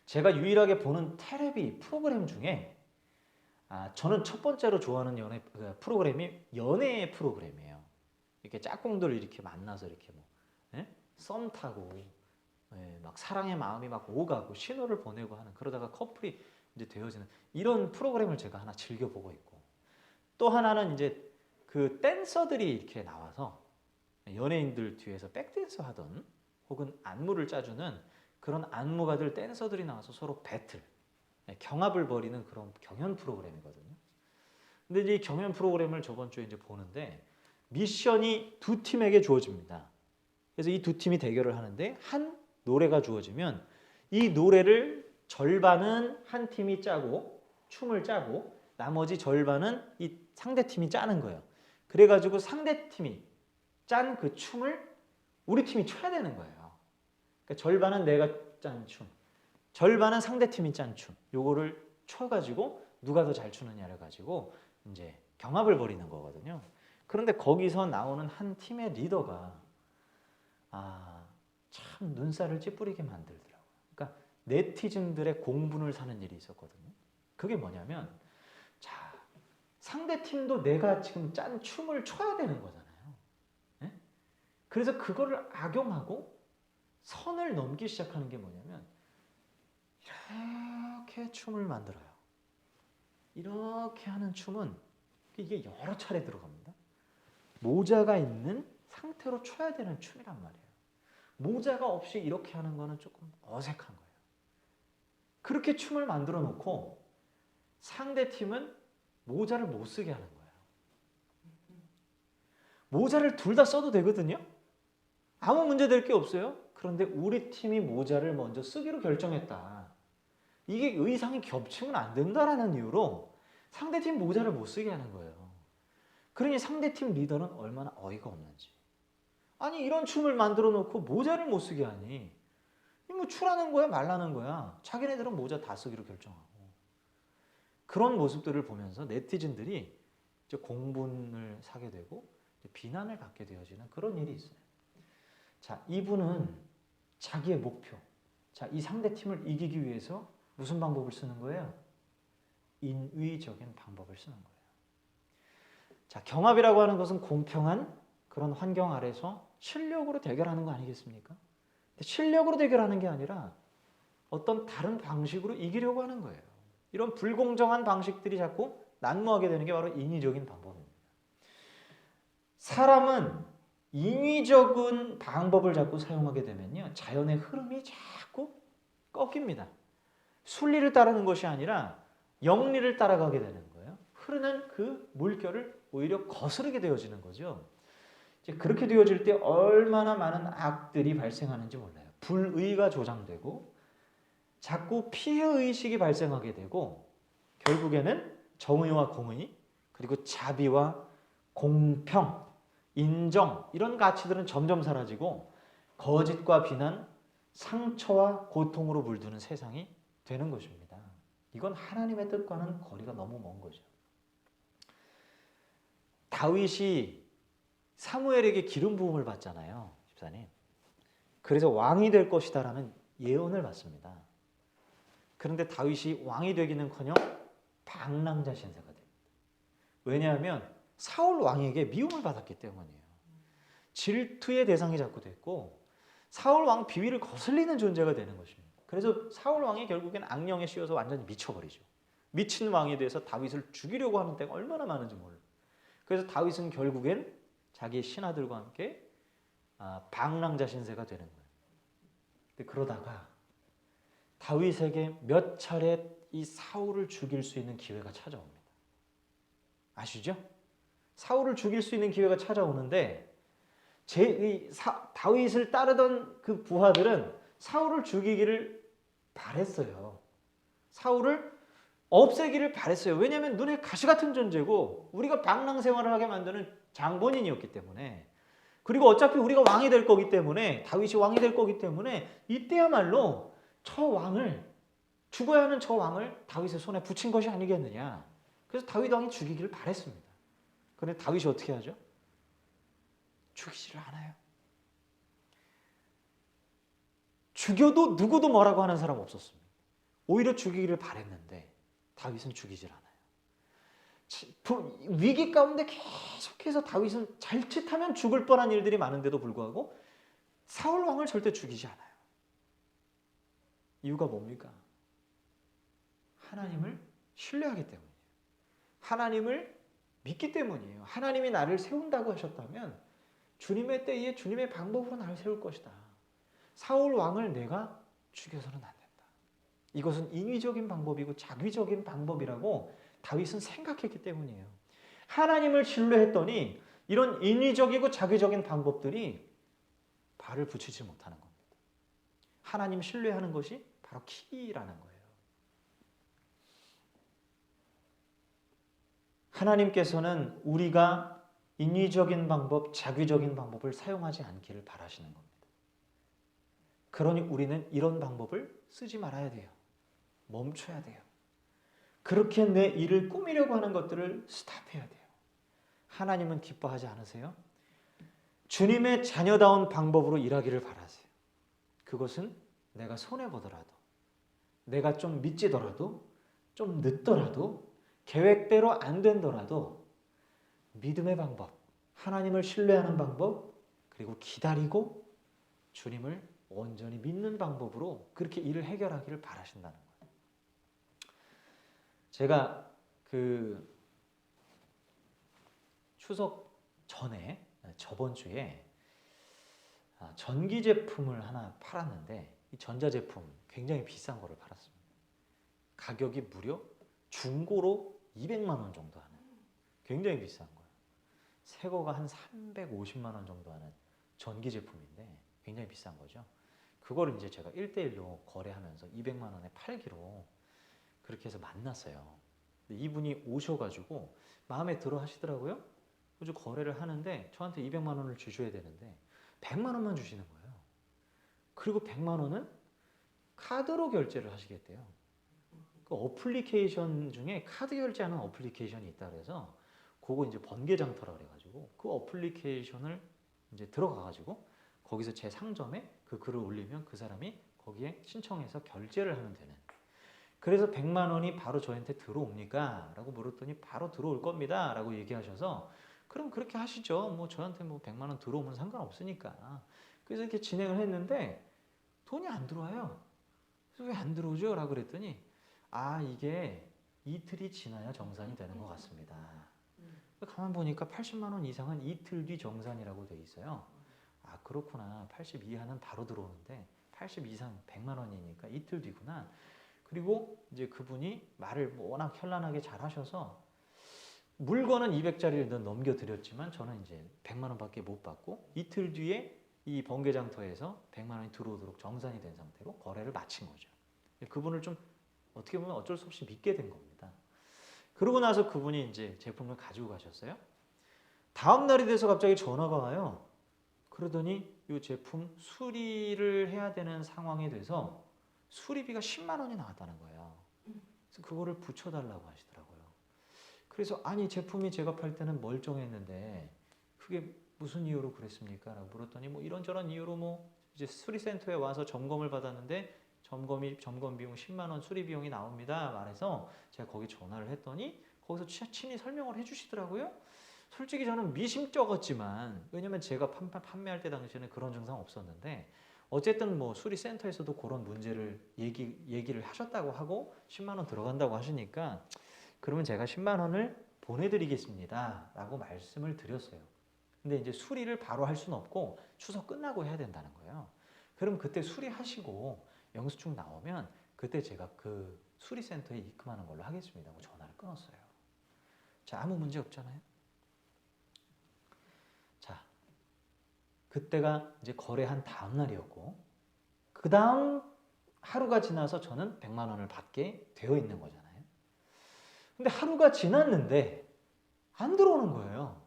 제가 유일하게 보는 텔레비 프로그램 중에 저는 첫 번째로 좋아하는 연애 프로그램이 연애 프로그램이에요. 이렇게 짝꿍들 이렇게 만나서 이렇게 썸 타고 막 사랑의 마음이 막 오가고 신호를 보내고 하는, 그러다가 커플이 이제 되어지는 이런 프로그램을 제가 하나 즐겨 보고 있고, 또 하나는 이제 그 댄서들이 이렇게 나와서 연예인들 뒤에서 백댄서 하던, 혹은 안무를 짜주는 그런 안무가들 댄서들이 나와서 서로 배틀, 경합을 벌이는 그런 경연 프로그램이거든요. 근데 이 경연 프로그램을 저번 주에 이제 보는데 미션이 두 팀에게 주어집니다. 그래서 이 두 팀이 대결을 하는데 한 노래가 주어지면 이 노래를 절반은 한 팀이 짜고 춤을 짜고 나머지 절반은 이 상대 팀이 짜는 거예요. 그래가지고 상대 팀이 짠 그 춤을 우리 팀이 춰야 되는 거예요. 그러니까 절반은 내가 짠 춤, 절반은 상대 팀이 짠 춤. 요거를 춰가지고 누가 더 잘 추느냐를 가지고 이제 경합을 벌이는 거거든요. 그런데 거기서 나오는 한 팀의 리더가 참 눈살을 찌푸리게 만들더라고요. 그러니까 네티즌들의 공분을 사는 일이 있었거든요. 그게 뭐냐면, 자, 상대 팀도 내가 지금 짠 춤을 춰야 되는 거잖아요. 네? 그래서 그거를 악용하고 선을 넘기 시작하는 게 뭐냐면, 이렇게 춤을 만들어요. 이렇게 하는 춤은 이게 여러 차례 들어갑니다. 모자가 있는 상태로 춰야 되는 춤이란 말이에요. 모자가 없이 이렇게 하는 거는 조금 어색한 거예요. 그렇게 춤을 만들어 놓고 상대 팀은 모자를 못 쓰게 하는 거예요. 모자를 둘 다 써도 되거든요. 아무 문제 될 게 없어요. 그런데 우리 팀이 모자를 먼저 쓰기로 결정했다. 이게 의상이 겹치면 안 된다라는 이유로 상대팀 모자를 못 쓰게 하는 거예요. 그러니 상대팀 리더는 얼마나 어이가 없는지. 아니 이런 춤을 만들어 놓고 모자를 못 쓰게 하니 뭐 추라는 거야 말라는 거야. 자기네들은 모자 다 쓰기로 결정하고. 그런 모습들을 보면서 네티즌들이 이제 공분을 사게 되고 비난을 받게 되어지는 그런 일이 있어요. 자, 이분은 자기의 목표, 자, 이 상대팀을 이기기 위해서 무슨 방법을 쓰는 거예요? 인위적인 방법을 쓰는 거예요. 자, 경합이라고 하는 것은 공평한 그런 환경 아래서 실력으로 대결하는 거 아니겠습니까? 실력으로 대결하는 게 아니라 어떤 다른 방식으로 이기려고 하는 거예요. 이런 불공정한 방식들이 자꾸 난무하게 되는 게 바로 인위적인 방법입니다. 사람은 인위적인 방법을 자꾸 사용하게 되면요, 자연의 흐름이 자꾸 꺾입니다. 순리를 따르는 것이 아니라 영리를 따라가게 되는 거예요. 흐르는 그 물결을 오히려 거스르게 되어지는 거죠. 이제 그렇게 되어질 때 얼마나 많은 악들이 발생하는지 몰라요. 불의가 조장되고 자꾸 피해의식이 발생하게 되고 결국에는 정의와 공의, 그리고 자비와 공평, 인정, 이런 가치들은 점점 사라지고 거짓과 비난, 상처와 고통으로 물드는 세상이 되는 것입니다. 이건 하나님의 뜻과는 거리가 너무 먼 거죠. 다윗이 사무엘에게 기름 부음을 받잖아요, 집사님. 그래서 왕이 될 것이다라는 예언을 받습니다. 그런데 다윗이 왕이 되기는커녕 방랑자 신세가 됩니다. 왜냐하면 사울 왕에게 미움을 받았기 때문이에요. 질투의 대상이 자꾸 됐고 사울 왕 비위를 거슬리는 존재가 되는 것입니다. 그래서 사울 왕이 결국엔 악령에 씌워서 완전히 미쳐버리죠. 미친 왕이 돼서 다윗을 죽이려고 하는 때가 얼마나 많은지 몰라요. 그래서 다윗은 결국엔 자기의 신하들과 함께 방랑자 신세가 되는 거예요. 근데 그러다가 다윗에게 몇 차례 이 사울을 죽일 수 있는 기회가 찾아옵니다. 아시죠? 사울을 죽일 수 있는 기회가 찾아오는데 다윗을 따르던 그 부하들은 사울을 죽이기를 바랬어요. 사울을 없애기를 바랬어요. 왜냐하면 눈에 가시 같은 존재고 우리가 방랑 생활을 하게 만드는 장본인이었기 때문에, 그리고 어차피 우리가 왕이 될 거기 때문에, 다윗이 왕이 될 거기 때문에 이때야말로 저 왕을, 죽어야 하는 저 왕을 다윗의 손에 붙인 것이 아니겠느냐. 그래서 다윗 왕이 죽이기를 바랬습니다. 그런데 다윗이 어떻게 하죠? 죽이지를 않아요. 죽여도 누구도 뭐라고 하는 사람 없었습니다. 오히려 죽이기를 바랬는데 다윗은 죽이질 않아요. 위기 가운데 계속해서 다윗은 자칫하면 죽을 뻔한 일들이 많은데도 불구하고 사울 왕을 절대 죽이지 않아요. 이유가 뭡니까? 하나님을 신뢰하기 때문이에요. 하나님을 믿기 때문이에요. 하나님이 나를 세운다고 하셨다면 주님의 때에 주님의 방법으로 나를 세울 것이다. 사울 왕을 내가 죽여서는 안 된다. 이것은 인위적인 방법이고 자기적인 방법이라고 다윗은 생각했기 때문이에요. 하나님을 신뢰했더니 이런 인위적이고 자기적인 방법들이 발을 붙이지 못하는 겁니다. 하나님 신뢰하는 것이 바로 키라는 거예요. 하나님께서는 우리가 인위적인 방법, 자기적인 방법을 사용하지 않기를 바라시는 겁니다. 그러니 우리는 이런 방법을 쓰지 말아야 돼요. 멈춰야 돼요. 그렇게 내 일을 꾸미려고 하는 것들을 스탑해야 돼요. 하나님은 기뻐하지 않으세요? 주님의 자녀다운 방법으로 일하기를 바라세요. 그것은 내가 손해보더라도, 내가 좀 미치더라도, 좀 늦더라도, 계획대로 안 된더라도 믿음의 방법, 하나님을 신뢰하는 방법, 그리고 기다리고 주님을 온전히 믿는 방법으로 그렇게 일을 해결하기를 바라신다는 거예요. 제가 그 추석 전에, 저번 주에 전기 제품을 하나 팔았는데 이 전자제품 굉장히 비싼 거를 팔았습니다. 가격이 무려 중고로 200만 원 정도 하는 굉장히 비싼 거예요. 새 거가 한 350만 원 정도 하는 전기 제품인데 굉장히 비싼 거죠. 그거를 이제 제가 1대1로 거래하면서 200만 원에 팔기로 그렇게 해서 만났어요. 근데 이분이 오셔가지고 마음에 들어 하시더라고요. 그래서 거래를 하는데 저한테 200만 원을 주셔야 되는데 100만 원만 주시는 거예요. 그리고 100만 원은 카드로 결제를 하시겠대요. 그 어플리케이션 중에 카드 결제하는 어플리케이션이 있다 그래서 그거 이제 번개장터라 그래가지고 그 어플리케이션을 이제 들어가가지고 거기서 제 상점에 그 글을 올리면 그 사람이 거기에 신청해서 결제를 하면 되는. 그래서 100만 원이 바로 저한테 들어옵니까? 라고 물었더니 바로 들어올 겁니다. 라고 얘기하셔서 그럼 그렇게 하시죠. 뭐 저한테 뭐 100만 원 들어오면 상관없으니까. 그래서 이렇게 진행을 했는데 돈이 안 들어와요. 그래서 왜 안 들어오죠? 라고 그랬더니 이게 이틀이 지나야 정산이 되는 것 같습니다. 가만 보니까 80만 원 이상은 이틀 뒤 정산이라고 돼 있어요. 그렇구나. 80 이하는 바로 들어오는데 80 이상 100만 원이니까 이틀 뒤구나. 그리고 이제 그분이 말을 워낙 현란하게 잘 하셔서 물건은 200짜리를 넘겨드렸지만 저는 이제 100만 원밖에 못 받고 이틀 뒤에 이 번개장터에서 100만 원이 들어오도록 정산이 된 상태로 거래를 마친 거죠. 그분을 좀 어떻게 보면 어쩔 수 없이 믿게 된 겁니다. 그러고 나서 그분이 이제 제품을 가지고 가셨어요. 다음 날이 돼서 갑자기 전화가 와요. 그러더니 이 제품 수리를 해야 되는 상황이 돼서 수리비가 10만 원이 나왔다는 거예요. 그래서 그거를 붙여달라고 하시더라고요. 그래서 아니 제품이 제가 팔 때는 멀쩡했는데 그게 무슨 이유로 그랬습니까? 라고 물었더니 뭐 이런저런 이유로 뭐 이제 수리센터에 와서 점검을 받았는데 점검 비용 10만 원 수리 비용이 나옵니다. 말해서 제가 거기 전화를 했더니 거기서 친히 설명을 해주시더라고요. 솔직히 저는 미심쩍었지만, 왜냐면 제가 판매할 때 당시에는 그런 증상 없었는데, 어쨌든 뭐 수리센터에서도 그런 문제를 얘기를 하셨다고 하고 10만 원 들어간다고 하시니까, 그러면 제가 10만 원을 보내드리겠습니다 라고 말씀을 드렸어요. 근데 이제 수리를 바로 할 수는 없고 추석 끝나고 해야 된다는 거예요. 그럼 그때 수리하시고 영수증 나오면 그때 제가 그 수리센터에 입금하는 걸로 하겠습니다 하고 전화를 끊었어요. 자, 아무 문제 없잖아요. 자, 그때가 이제 거래한 다음 날이었고, 그 다음 하루가 지나서 저는 100만 원을 받게 되어 있는 거잖아요. 근데 하루가 지났는데 안 들어오는 거예요.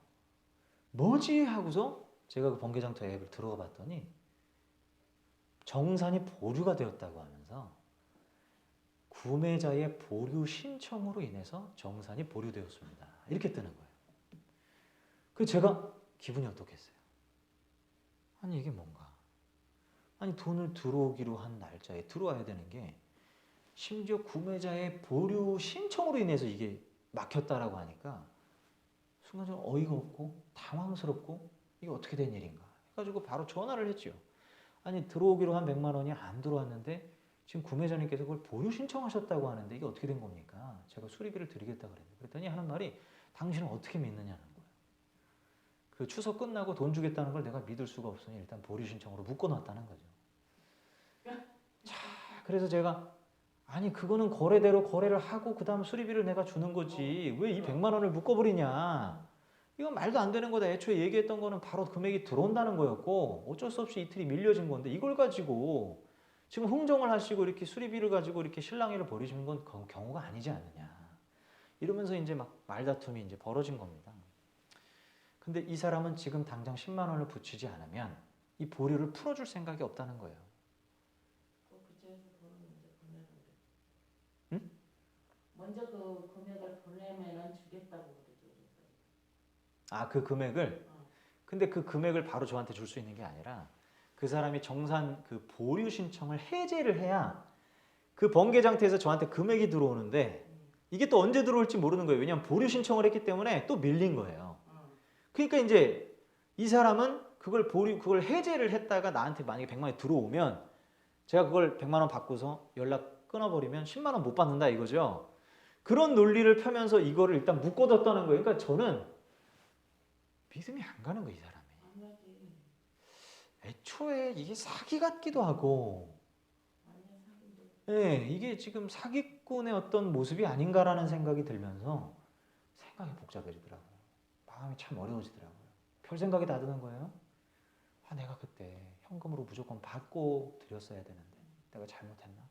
뭐지 하고서 제가 그 번개장터 앱을 들어가 봤더니 정산이 보류가 되었다고 하면서 구매자의 보류 신청으로 인해서 정산이 보류되었습니다. 이렇게 뜨는 거예요. 그래서 제가 기분이 어떻겠어요? 아니 이게 뭔가? 아니 돈을 들어오기로 한 날짜에 들어와야 되는 게 심지어 구매자의 보류 신청으로 인해서 이게 막혔다라고 하니까 순간적으로 어이가 없고 당황스럽고 이게 어떻게 된 일인가 해가지고 바로 전화를 했죠. 아니 들어오기로 한 100만 원이 안 들어왔는데 지금 구매자님께서 그걸 보류 신청하셨다고 하는데 이게 어떻게 된 겁니까? 제가 수리비를 드리겠다 그랬는데, 그랬더니 하는 말이 당신은 어떻게 믿느냐는 거예요. 그 추석 끝나고 돈 주겠다는 걸 내가 믿을 수가 없으니 일단 보류 신청으로 묶어놨다는 거죠. 자, 그래서 제가 아니 그거는 거래대로 거래를 하고 그 다음 수리비를 내가 주는 거지 왜 이 100만 원을 묶어버리냐, 이건 말도 안 되는 거다. 애초에 얘기했던 거는 바로 금액이 들어온다는 거였고 어쩔 수 없이 이틀이 밀려진 건데 이걸 가지고 지금 흥정을 하시고 이렇게 수리비를 가지고 이렇게 실랑이를 벌이시는 건 경우가 아니지 않느냐 이러면서 이제 막 말다툼이 이제 벌어진 겁니다. 근데 이 사람은 지금 당장 10만 원을 붙이지 않으면 이 보류를 풀어줄 생각이 없다는 거예요. 응? 먼저 그 금액을 보내면은 주겠다고 그러죠. 아, 그 금액을? 근데 그 금액을 바로 저한테 줄 수 있는 게 아니라 그 사람이 정산 그 보류 신청을 해제를 해야 그 번개장터에서 저한테 금액이 들어오는데 이게 또 언제 들어올지 모르는 거예요. 왜냐하면 보류 신청을 했기 때문에 또 밀린 거예요. 그러니까 이제 이 사람은 그걸 해제를 했다가 나한테 만약에 100만 원이 들어오면 제가 그걸 100만 원 받고서 연락 끊어버리면 10만 원 못 받는다 이거죠. 그런 논리를 펴면서 이거를 일단 묶어뒀다는 거예요. 그러니까 저는 믿음이 안 가는 거예요, 이 사람이. 애초에 이게 사기 같기도 하고, 예, 이게 지금 사기꾼의 어떤 모습이 아닌가라는 생각이 들면서 생각이 복잡해지더라고요. 마음이 참 어려워지더라고요. 별 생각이 다 드는 거예요. 아, 내가 그때 현금으로 무조건 받고 드렸어야 되는데 내가 잘못했나?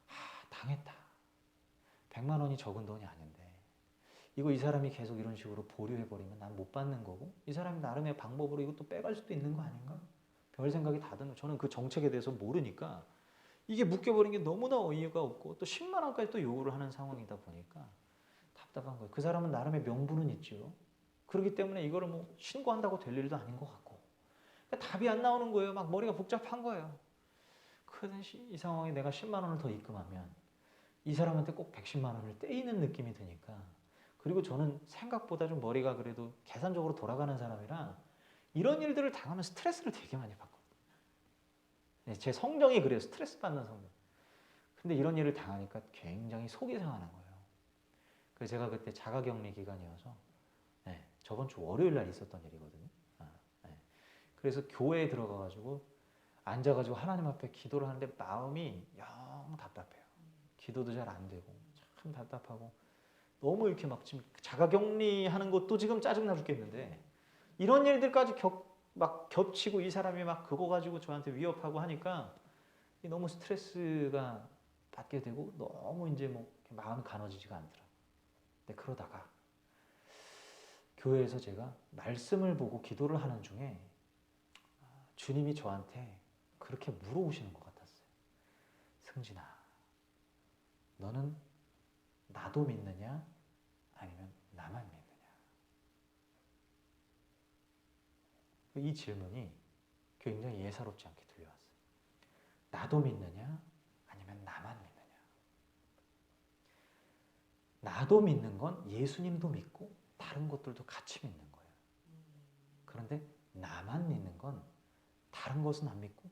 아, 당했다. 100만 원이 적은 돈이 아닌데 이거 이 사람이 계속 이런 식으로 보류해버리면 난 못 받는 거고 이 사람이 나름의 방법으로 이것도 빼갈 수도 있는 거 아닌가? 별 생각이 다 드는 거예요. 저는 그 정책에 대해서 모르니까 이게 묶여버린 게 너무나 어이가 없고 또 10만 원까지 또 요구를 하는 상황이다 보니까 답답한 거예요. 그 사람은 나름의 명분은 있죠. 그렇기 때문에 이거를 뭐 신고한다고 될 일도 아닌 것 같고 그러니까 답이 안 나오는 거예요. 막 머리가 복잡한 거예요. 그러듯이 이 상황에 내가 10만 원을 더 입금하면 이 사람한테 꼭 110만 원을 떼이는 느낌이 드니까, 그리고 저는 생각보다 좀 머리가 그래도 계산적으로 돌아가는 사람이라 이런 일들을 당하면 스트레스를 되게 많이 받거든요. 제 성정이 그래요. 스트레스 받는 성정. 근데 이런 일을 당하니까 굉장히 속이 상하는 거예요. 그래서 제가 그때 자가격리 기간이어서 저번 주 월요일 날 있었던 일이거든요. 그래서 교회에 들어가가지고 앉아가지고 하나님 앞에 기도를 하는데 마음이 영 답답해요. 기도도 잘 안 되고 참 답답하고 너무 이렇게 막 지금 자가격리하는 것도 지금 짜증나 죽겠는데 이런 일들까지 막 겹치고 이 사람이 막 그거 가지고 저한테 위협하고 하니까 너무 스트레스가 받게 되고 너무 이제 뭐 마음이 가눠지지가 않더라. 근데 그러다가 교회에서 제가 말씀을 보고 기도를 하는 중에 주님이 저한테 그렇게 물어보시는 것 같았어요. 승진아, 너는 나도 믿느냐 아니면 나만 믿느냐? 이 질문이 굉장히 예사롭지 않게 들려왔어요. 나도 믿느냐 아니면 나만 믿느냐? 나도 믿는 건 예수님도 믿고 다른 것들도 같이 믿는 거예요. 그런데 나만 믿는 건 다른 것은 안 믿고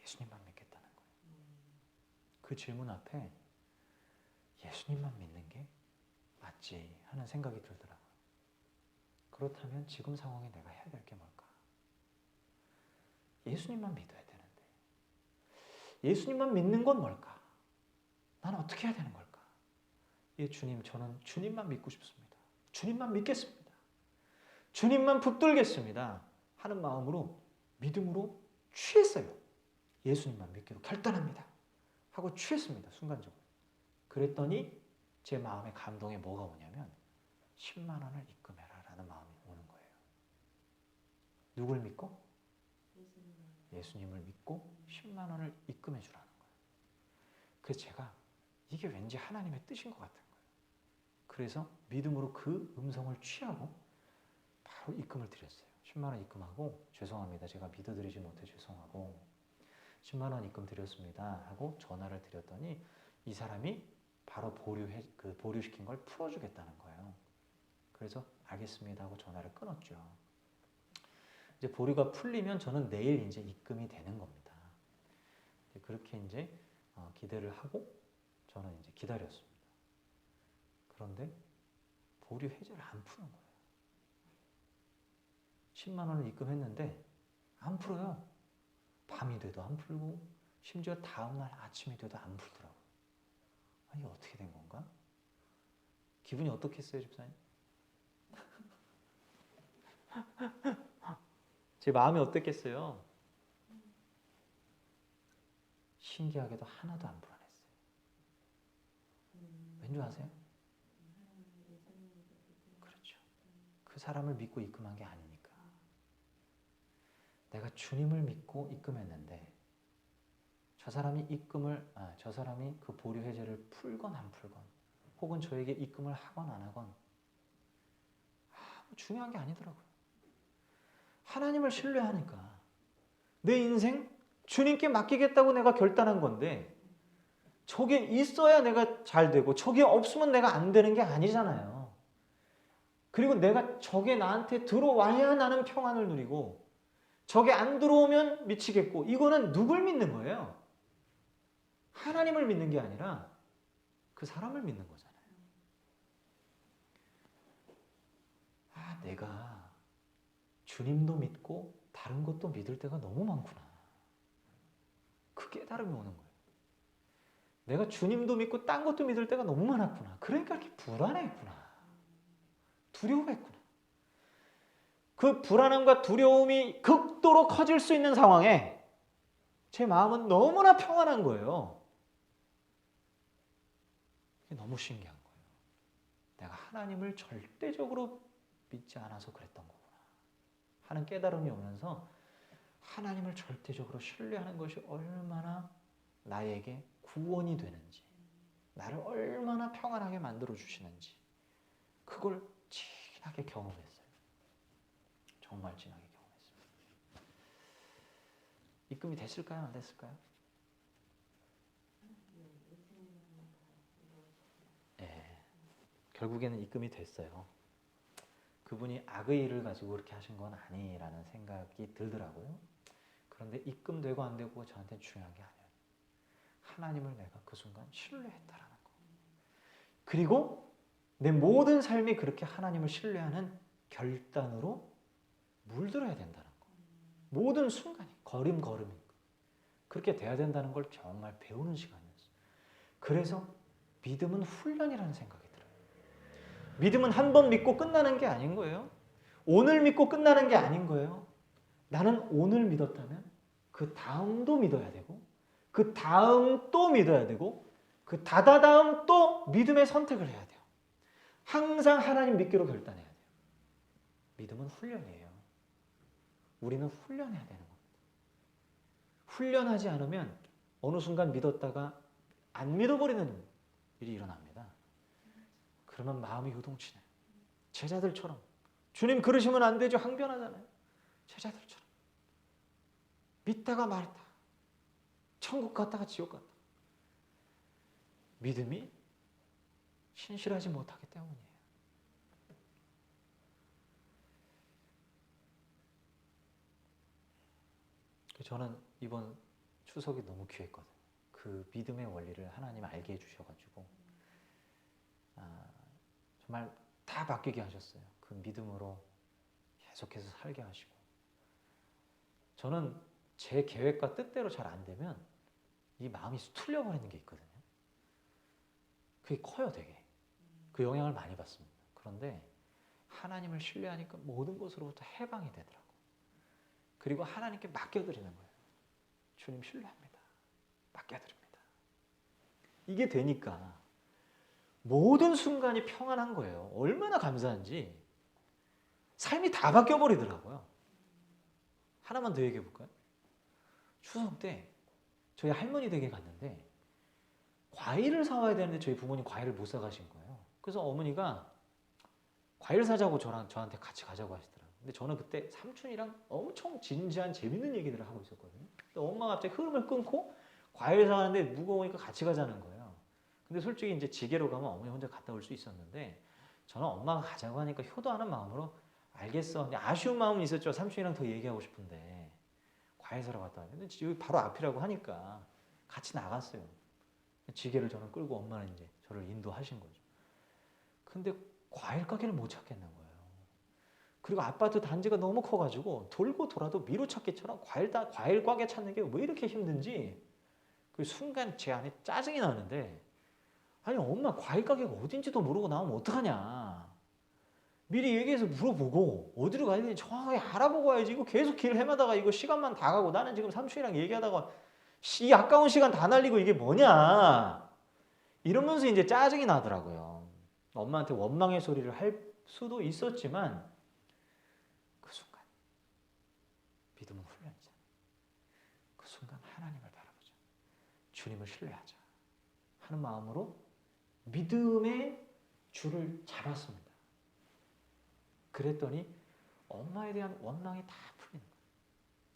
예수님만 믿겠다는 거예요. 그 질문 앞에 예수님만 믿는 게 맞지 하는 생각이 들더라고요. 그렇다면 지금 상황에 내가 해야 될 게 뭘까? 예수님만 믿어야 되는데 예수님만 믿는 건 뭘까? 난 어떻게 해야 되는 걸까? 예, 주님, 저는 주님만 믿고 싶습니다. 주님만 믿겠습니다. 주님만 붙들겠습니다. 하는 마음으로 믿음으로 취했어요. 예수님만 믿기로 결단합니다. 하고 취했습니다. 순간적으로. 그랬더니 제 마음에 감동에 뭐가 오냐면 10만 원을 입금해라 라는 마음이 오는 거예요. 누굴 믿고? 예수님을 믿고 10만 원을 입금해 주라는 거예요. 그래서 제가 이게 왠지 하나님의 뜻인 것 같은 거예요. 그래서 믿음으로 그 음성을 취하고 바로 입금을 드렸어요. 10만 원 입금하고 죄송합니다. 제가 믿어드리지 못해 죄송하고 10만 원 입금 드렸습니다 하고 전화를 드렸더니 이 사람이 바로 보류시킨 걸 풀어주겠다는 거예요. 그래서 알겠습니다 하고 전화를 끊었죠. 이제 보류가 풀리면 저는 내일 이제 입금이 되는 겁니다. 그렇게 이제 기대를 하고 저는 이제 기다렸습니다. 그런데 보류 해제를 안 푸는 거예요. 10만 원을 입금했는데 안 풀어요. 밤이 돼도 안 풀고 심지어 다음날 아침이 돼도 안 풀더라고요. 아니 어떻게 된 건가? 기분이 어떻겠어요, 집사님? 제 마음이 어땠겠어요? 신기하게도 하나도 안 불안했어요. 왠 줄 아세요? 그렇죠. 그 사람을 믿고 입금한 게 아니니까. 내가 주님을 믿고 입금했는데 저 사람이 그 보류 해제를 풀건 안 풀건 혹은 저에게 입금을 하건 안 하건 중요한 게 아니더라고요. 하나님을 신뢰하니까 내 인생 주님께 맡기겠다고 내가 결단한 건데 저게 있어야 내가 잘 되고 저게 없으면 내가 안 되는 게 아니잖아요. 그리고 내가 저게 나한테 들어와야 나는 평안을 누리고 저게 안 들어오면 미치겠고 이거는 누굴 믿는 거예요? 하나님을 믿는 게 아니라 그 사람을 믿는 거잖아요. 내가 주님도 믿고 다른 것도 믿을 때가 너무 많구나. 그 깨달음이 오는 거예요. 내가 주님도 믿고 딴 것도 믿을 때가 너무 많았구나. 그러니까 이렇게 불안했구나. 두려워했구나. 그 불안함과 두려움이 극도로 커질 수 있는 상황에 제 마음은 너무나 평안한 거예요. 이게 너무 신기한 거예요. 내가 하나님을 절대적으로 믿지 않아서 그랬던 거구나 하는 깨달음이 오면서 하나님을 절대적으로 신뢰하는 것이 얼마나 나에게 구원이 되는지 나를 얼마나 평안하게 만들어 주시는지 그걸 진하게 경험했어요. 정말 진하게 경험했습니다. 입금이 됐을까요? 안 됐을까요? 네, 결국에는 입금이 됐어요. 그분이 악의 일을 가지고 그렇게 하신 건 아니라는 생각이 들더라고요. 그런데 입금되고 안 되고 저한테는 중요한 게 아니에요. 하나님을 내가 그 순간 신뢰했다라는 거. 그리고 내 모든 삶이 그렇게 하나님을 신뢰하는 결단으로 물들어야 된다는 거. 모든 순간이 걸음걸음이 그렇게 돼야 된다는 걸 정말 배우는 시간이었어요. 그래서 믿음은 훈련이라는 생각이 들어요. 믿음은 한 번 믿고 끝나는 게 아닌 거예요. 오늘 믿고 끝나는 게 아닌 거예요. 나는 오늘 믿었다면 그 다음도 믿어야 되고 그 다음 또 믿어야 되고 그 다다다음 또 믿음의 선택을 해야 돼요. 항상 하나님 믿기로 결단해야 돼요. 믿음은 훈련이에요. 우리는 훈련해야 되는 겁니다. 훈련하지 않으면 어느 순간 믿었다가 안 믿어버리는 일이 일어납니다. 그러면 마음이 요동치네요. 제자들처럼 주님 그러시면 안 되죠. 항변하잖아요. 제자들처럼 믿다가 말다 천국 갔다가 지옥 갔다. 믿음이 신실하지 못하기 때문이에요. 저는 이번 추석이 너무 귀했거든요. 그 믿음의 원리를 하나님 알게 해주셔가지고 정말 다 바뀌게 하셨어요. 그 믿음으로 계속해서 살게 하시고 저는 제 계획과 뜻대로 잘 안 되면 이 마음이 수틀려 버리는 게 있거든요. 그게 커요, 되게. 그 영향을 많이 받습니다. 그런데 하나님을 신뢰하니까 모든 것으로부터 해방이 되더라고요. 그리고 하나님께 맡겨드리는 거예요. 주님 신뢰합니다. 맡겨드립니다. 이게 되니까 모든 순간이 평안한 거예요. 얼마나 감사한지 삶이 다 바뀌어버리더라고요. 하나만 더 얘기해 볼까요? 추석 때 저희 할머니 댁에 갔는데 과일을 사와야 되는데 저희 부모님 과일을 못 사가신 거예요. 그래서 어머니가 과일 사자고 저한테 같이 가자고 하시더라고요. 근데 저는 그때 삼촌이랑 엄청 진지한 재밌는 얘기들을 하고 있었거든요. 근데 엄마가 갑자기 흐름을 끊고 과일 사가는데 무거우니까 같이 가자는 거예요. 근데 솔직히 이제 지게로 가면 어머니 혼자 갔다 올 수 있었는데 저는 엄마가 가자고 하니까 효도하는 마음으로 알겠어. 근데 아쉬운 마음은 있었죠. 삼촌이랑 더 얘기하고 싶은데 과일 사러 갔다 왔는데 여기 바로 앞이라고 하니까 같이 나갔어요. 지게를 저는 끌고 엄마는 이제 저를 인도하신 거죠. 근데 과일 가게를 못 찾겠는 거예요. 그리고 아파트 단지가 너무 커가지고 돌고 돌아도 미로찾기처럼 과일 가게 찾는 게 왜 이렇게 힘든지 그 순간 제 안에 짜증이 나는데 아니 엄마 과일 가게가 어딘지도 모르고 나오면 어떡하냐. 미리 얘기해서 물어보고 어디로 가야 되는지 정확하게 알아보고 와야지. 이거 계속 길 헤매다가 이거 시간만 다 가고 나는 지금 삼촌이랑 얘기하다가 이 아까운 시간 다 날리고 이게 뭐냐 이러면서 이제 짜증이 나더라고요. 엄마한테 원망의 소리를 할 수도 있었지만 그 순간 믿음은 훈련이잖아요. 그 순간 하나님을 바라보자. 주님을 신뢰하자 하는 마음으로 믿음의 줄을 잡았습니다. 그랬더니 엄마에 대한 원망이 다 풀리는 거예요.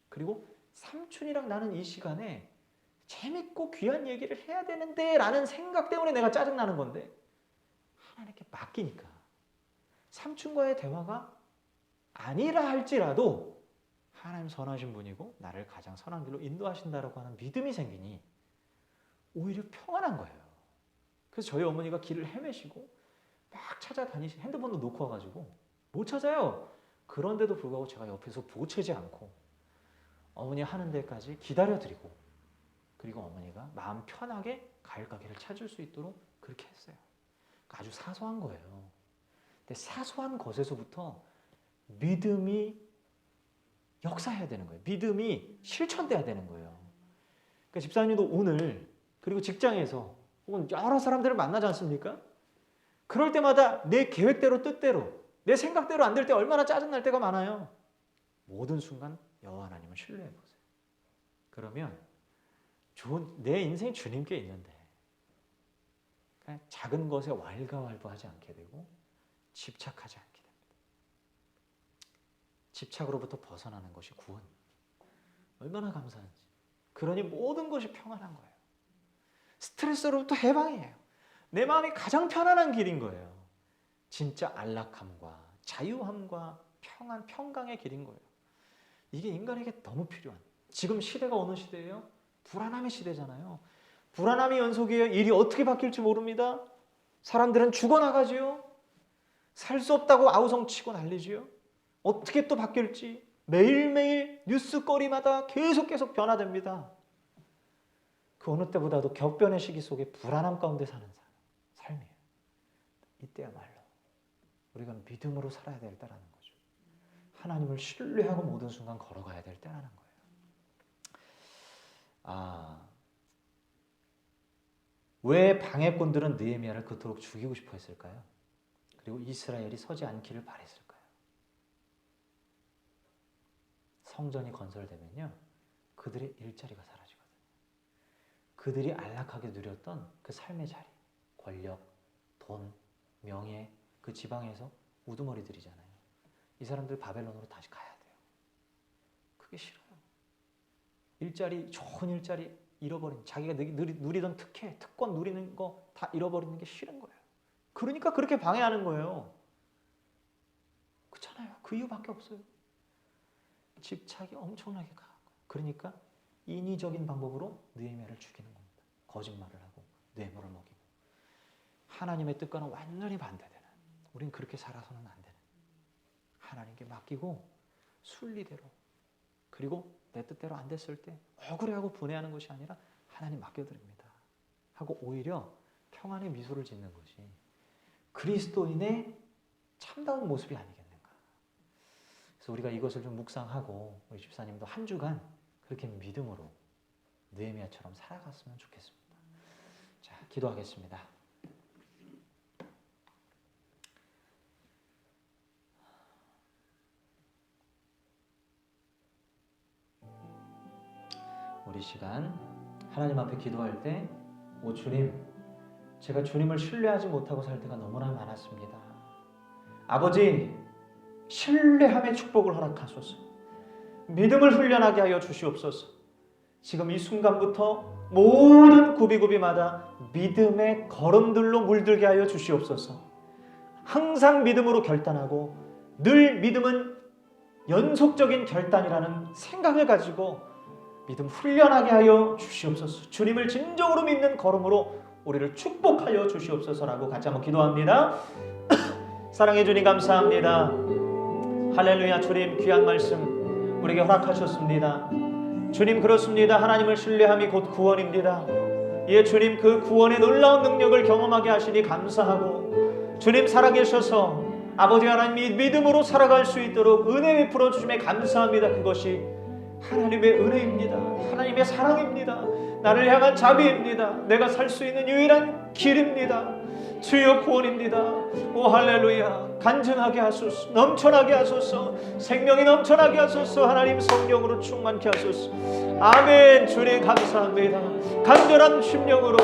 그리고 삼촌이랑 나는 이 시간에 재밌고 귀한 얘기를 해야 되는데 라는 생각 때문에 내가 짜증나는 건데 하나님께 맡기니까 삼촌과의 대화가 아니라 할지라도 하나님 선하신 분이고 나를 가장 선한 길로 인도하신다라고 하는 믿음이 생기니 오히려 평안한 거예요. 그래서 저희 어머니가 길을 헤매시고 막 찾아다니시 핸드폰도 놓고 와가지고 못 찾아요. 그런데도 불구하고 제가 옆에서 보채지 않고 어머니 하는 데까지 기다려드리고 그리고 어머니가 마음 편하게 과일 가게를 찾을 수 있도록 그렇게 했어요. 아주 사소한 거예요. 근데 사소한 것에서부터 믿음이 역사해야 되는 거예요. 믿음이 실천돼야 되는 거예요. 그러니까 집사님도 오늘 그리고 직장에서 혹은 여러 사람들을 만나지 않습니까? 그럴 때마다 내 계획대로 뜻대로 내 생각대로 안 될 때 얼마나 짜증날 때가 많아요. 모든 순간 여호와 하나님을 신뢰해 보세요. 그러면 내 인생이 주님께 있는데 그냥 작은 것에 왈가왈부하지 않게 되고 집착하지 않게 됩니다. 집착으로부터 벗어나는 것이 구원. 얼마나 감사한지. 그러니 모든 것이 평안한 거예요. 스트레스로부터 해방이에요. 내 마음이 가장 편안한 길인 거예요. 진짜 안락함과 자유함과 평안, 평강의 길인 거예요. 이게 인간에게 너무 필요한. 지금 시대가 어느 시대예요? 불안함의 시대잖아요. 불안함이 연속이에요. 일이 어떻게 바뀔지 모릅니다. 사람들은 죽어나가지요. 살 수 없다고 아우성치고 난리지요. 어떻게 또 바뀔지 매일매일 뉴스거리마다 계속 변화됩니다. 그 어느 때보다도 격변의 시기 속에 불안함 가운데 사는 삶이에요. 이때야말로 우리가 믿음으로 살아야 될 때라는 거죠. 하나님을 신뢰하고 모든 순간 걸어가야 될 때라는 거예요. 왜 방해꾼들은 느헤미야를 그토록 죽이고 싶어 했을까요? 그리고 이스라엘이 서지 않기를 바랬을까요? 성전이 건설되면요, 그들의 일자리가 사라지거든요. 그들이 안락하게 누렸던 그 삶의 자리, 권력, 돈, 명예, 그 지방에서 우두머리들이잖아요. 이 사람들 바벨론으로 다시 가야 돼요. 그게 싫어요. 일자리, 좋은 일자리 잃어버린, 자기가 누리던 특혜, 특권 누리는 거 다 잃어버리는 게 싫은 거예요. 그러니까 그렇게 방해하는 거예요. 그렇잖아요. 그 이유밖에 없어요. 집착이 엄청나게 강한 거예요. 그러니까 인위적인 방법으로 느헤미야를 죽이는 겁니다. 거짓말을 하고 뇌물을 먹이고 하나님의 뜻과는 완전히 반대되는, 우린 그렇게 살아서는 안 되는, 하나님께 맡기고 순리대로, 그리고 내 뜻대로 안 됐을 때 억울해하고 분해하는 것이 아니라 하나님 맡겨드립니다 하고 오히려 평안의 미소를 짓는 것이 그리스도인의 참다운 모습이 아니겠는가. 그래서 우리가 이것을 좀 묵상하고 우리 집사님도 한 주간 그렇게 믿음으로 느헤미야처럼 살아갔으면 좋겠습니다. 자, 기도하겠습니다. 우리 시간 하나님 앞에 기도할 때, 오 주님, 제가 주님을 신뢰하지 못하고 살 때가 너무나 많았습니다. 아버지, 신뢰함의 축복을 허락하소서. 믿음을 훈련하게 하여 주시옵소서. 지금 이 순간부터 모든 구비구비마다 믿음의 걸음들로 물들게 하여 주시옵소서. 항상 믿음으로 결단하고 늘 믿음은 연속적인 결단이라는 생각을 가지고 믿음 훈련하게 하여 주시옵소서. 주님을 진정으로 믿는 걸음으로 우리를 축복하여 주시옵소서라고 같이 한번 기도합니다. 사랑해 주님 감사합니다. 할렐루야. 주님 귀한 말씀 우리에게 허락하셨습니다. 주님 그렇습니다. 하나님을 신뢰함이 곧 구원입니다. 예, 주님 그 구원의 놀라운 능력을 경험하게 하시니 감사하고, 주님 살아계셔서 아버지 하나님이 믿음으로 살아갈 수 있도록 은혜 베풀어 주심에 감사합니다. 그것이 하나님의 은혜입니다. 하나님의 사랑입니다. 나를 향한 자비입니다. 내가 살 수 있는 유일한 길입니다. 주여 구원입니다. 오 할렐루야. 간증하게 하소서. 넘쳐나게 하소서. 생명이 넘쳐나게 하소서. 하나님 성령으로 충만케 하소서. 아멘. 주님 감사합니다. 간절한 심령으로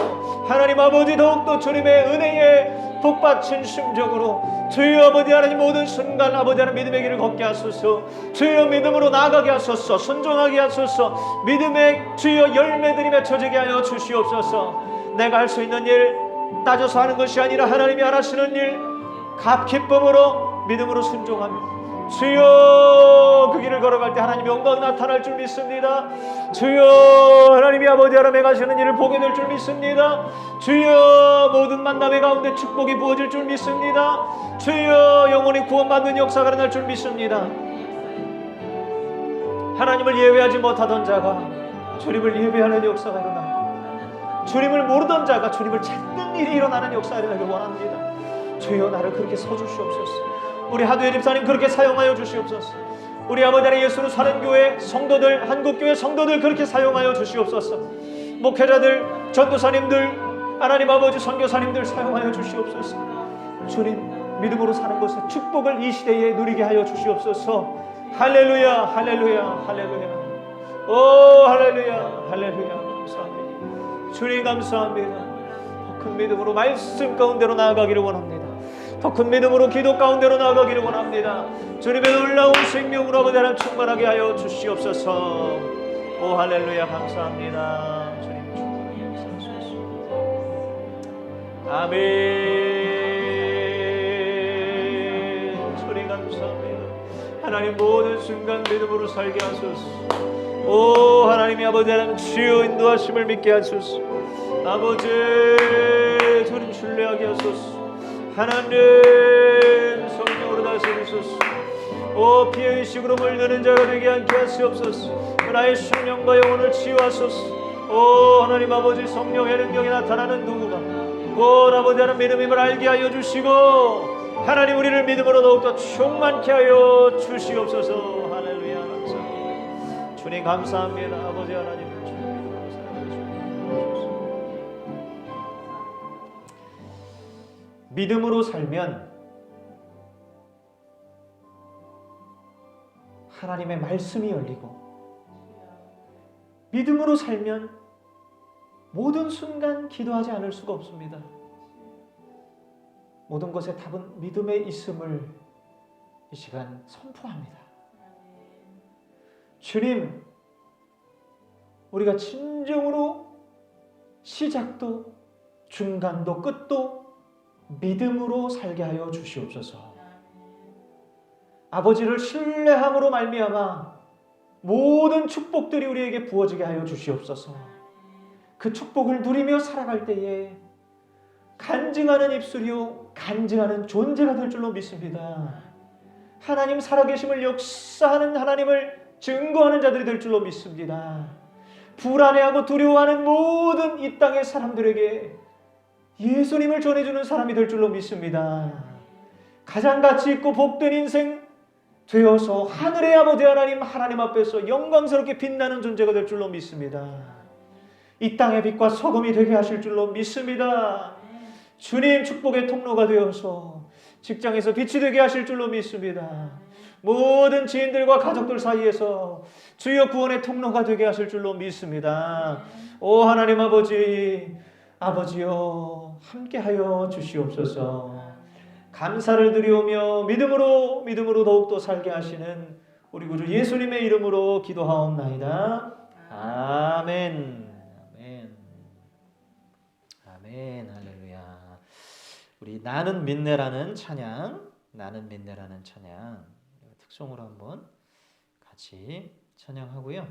하나님 아버지 더욱더 주님의 은혜에 복받친 심정으로 주여 아버지 하나님 모든 순간 아버지 하나님 믿음의 길을 걷게 하소서. 주여 믿음으로 나아가게 하소서. 순종하게 하소서. 믿음의 주여 열매들이 맺혀지게 하여 주시옵소서. 내가 할 수 있는 일 따져서 하는 것이 아니라 하나님이 하시는 일 기쁨으로 믿음으로 순종하며 주여 그 길을 걸어갈 때 하나님의 영광 나타날 줄 믿습니다. 주여 하나님이 아버지 하나님 행하시는 일을 보게 될 줄 믿습니다. 주여 모든 만남의 가운데 축복이 부어질 줄 믿습니다. 주여 영원히 구원받는 역사가 일어날 줄 믿습니다. 하나님을 예배하지 못하던 자가 주님을 예배하는 역사가 일어나고, 주님을 모르던 자가 주님을 찾는 일이 일어나는 역사가 일어나길 원합니다. 주여 나를 그렇게 서주시옵소서. 우리 하두에 집사님 그렇게 사용하여 주시옵소서. 우리 아버지 안에 예수로 사는 교회 성도들, 한국교회 성도들 그렇게 사용하여 주시옵소서. 목회자들, 전도사님들, 하나님 아버지 선교사님들 사용하여 주시옵소서. 주님 믿음으로 사는 것에 축복을 이 시대에 누리게 하여 주시옵소서. 할렐루야 할렐루야 할렐루야. 오 할렐루야 할렐루야. 감사합니다. 주님 감사합니다. 더 큰 믿음으로 말씀 가운데로 나아가기를 원합니다. 더 큰 믿음으로 기도 가운데로 나아가기를 원합니다. 주님의 놀라운 생명으로 아버지 하나님 충만하게 하여 주시옵소서. 오 할렐루야 감사합니다. 주님 충만하게 역사하소서. 아멘. 주님 감사합니다. 하나님 모든 순간 믿음으로 살게 하소서. 오 하나님이 아버지 하나님 주여 인도하심을 믿게 하소서. 아버지 주님 신뢰하게 하소서. 하나님 성령으로 다스리소서. 오 피의 의식으로 물드는 자가 되게 않게 하시옵소서. 나의 심령과 영혼을 치유하소서. 오 하나님 아버지 성령의 능력이 나타나는 누구가 곧 아버지 하나님 믿음임을 알게 하여 주시고, 하나님 우리를 믿음으로 더욱더 충만케 하여 주시옵소서. 할렐루야 감사합니다. 주님 감사합니다. 아버지 하나님 믿음으로 살면 하나님의 말씀이 열리고, 믿음으로 살면 모든 순간 기도하지 않을 수가 없습니다. 모든 것의 답은 믿음에 있음을 이 시간 선포합니다. 주님, 우리가 진정으로 시작도 중간도 끝도 믿음으로 살게 하여 주시옵소서. 아버지를 신뢰함으로 말미암아 모든 축복들이 우리에게 부어지게 하여 주시옵소서. 그 축복을 누리며 살아갈 때에 간증하는 입술이요 간증하는 존재가 될 줄로 믿습니다. 하나님 살아계심을 역사하는 하나님을 증거하는 자들이 될 줄로 믿습니다. 불안해하고 두려워하는 모든 이 땅의 사람들에게 예수님을 전해주는 사람이 될 줄로 믿습니다. 가장 가치 있고 복된 인생 되어서 하늘의 아버지 하나님 앞에서 영광스럽게 빛나는 존재가 될 줄로 믿습니다. 이 땅의 빛과 소금이 되게 하실 줄로 믿습니다. 주님 축복의 통로가 되어서 직장에서 빛이 되게 하실 줄로 믿습니다. 모든 지인들과 가족들 사이에서 주여 구원의 통로가 되게 하실 줄로 믿습니다. 오 하나님 아버지여 함께하여 주시옵소서. 감사를 드리오며 믿음으로 더욱더 살게 하시는 우리 구주 예수님의 이름으로 기도하옵나이다. 아멘. 할렐루야. 우리 나는 민내라는 찬양 특송으로 한번 같이 찬양하고요.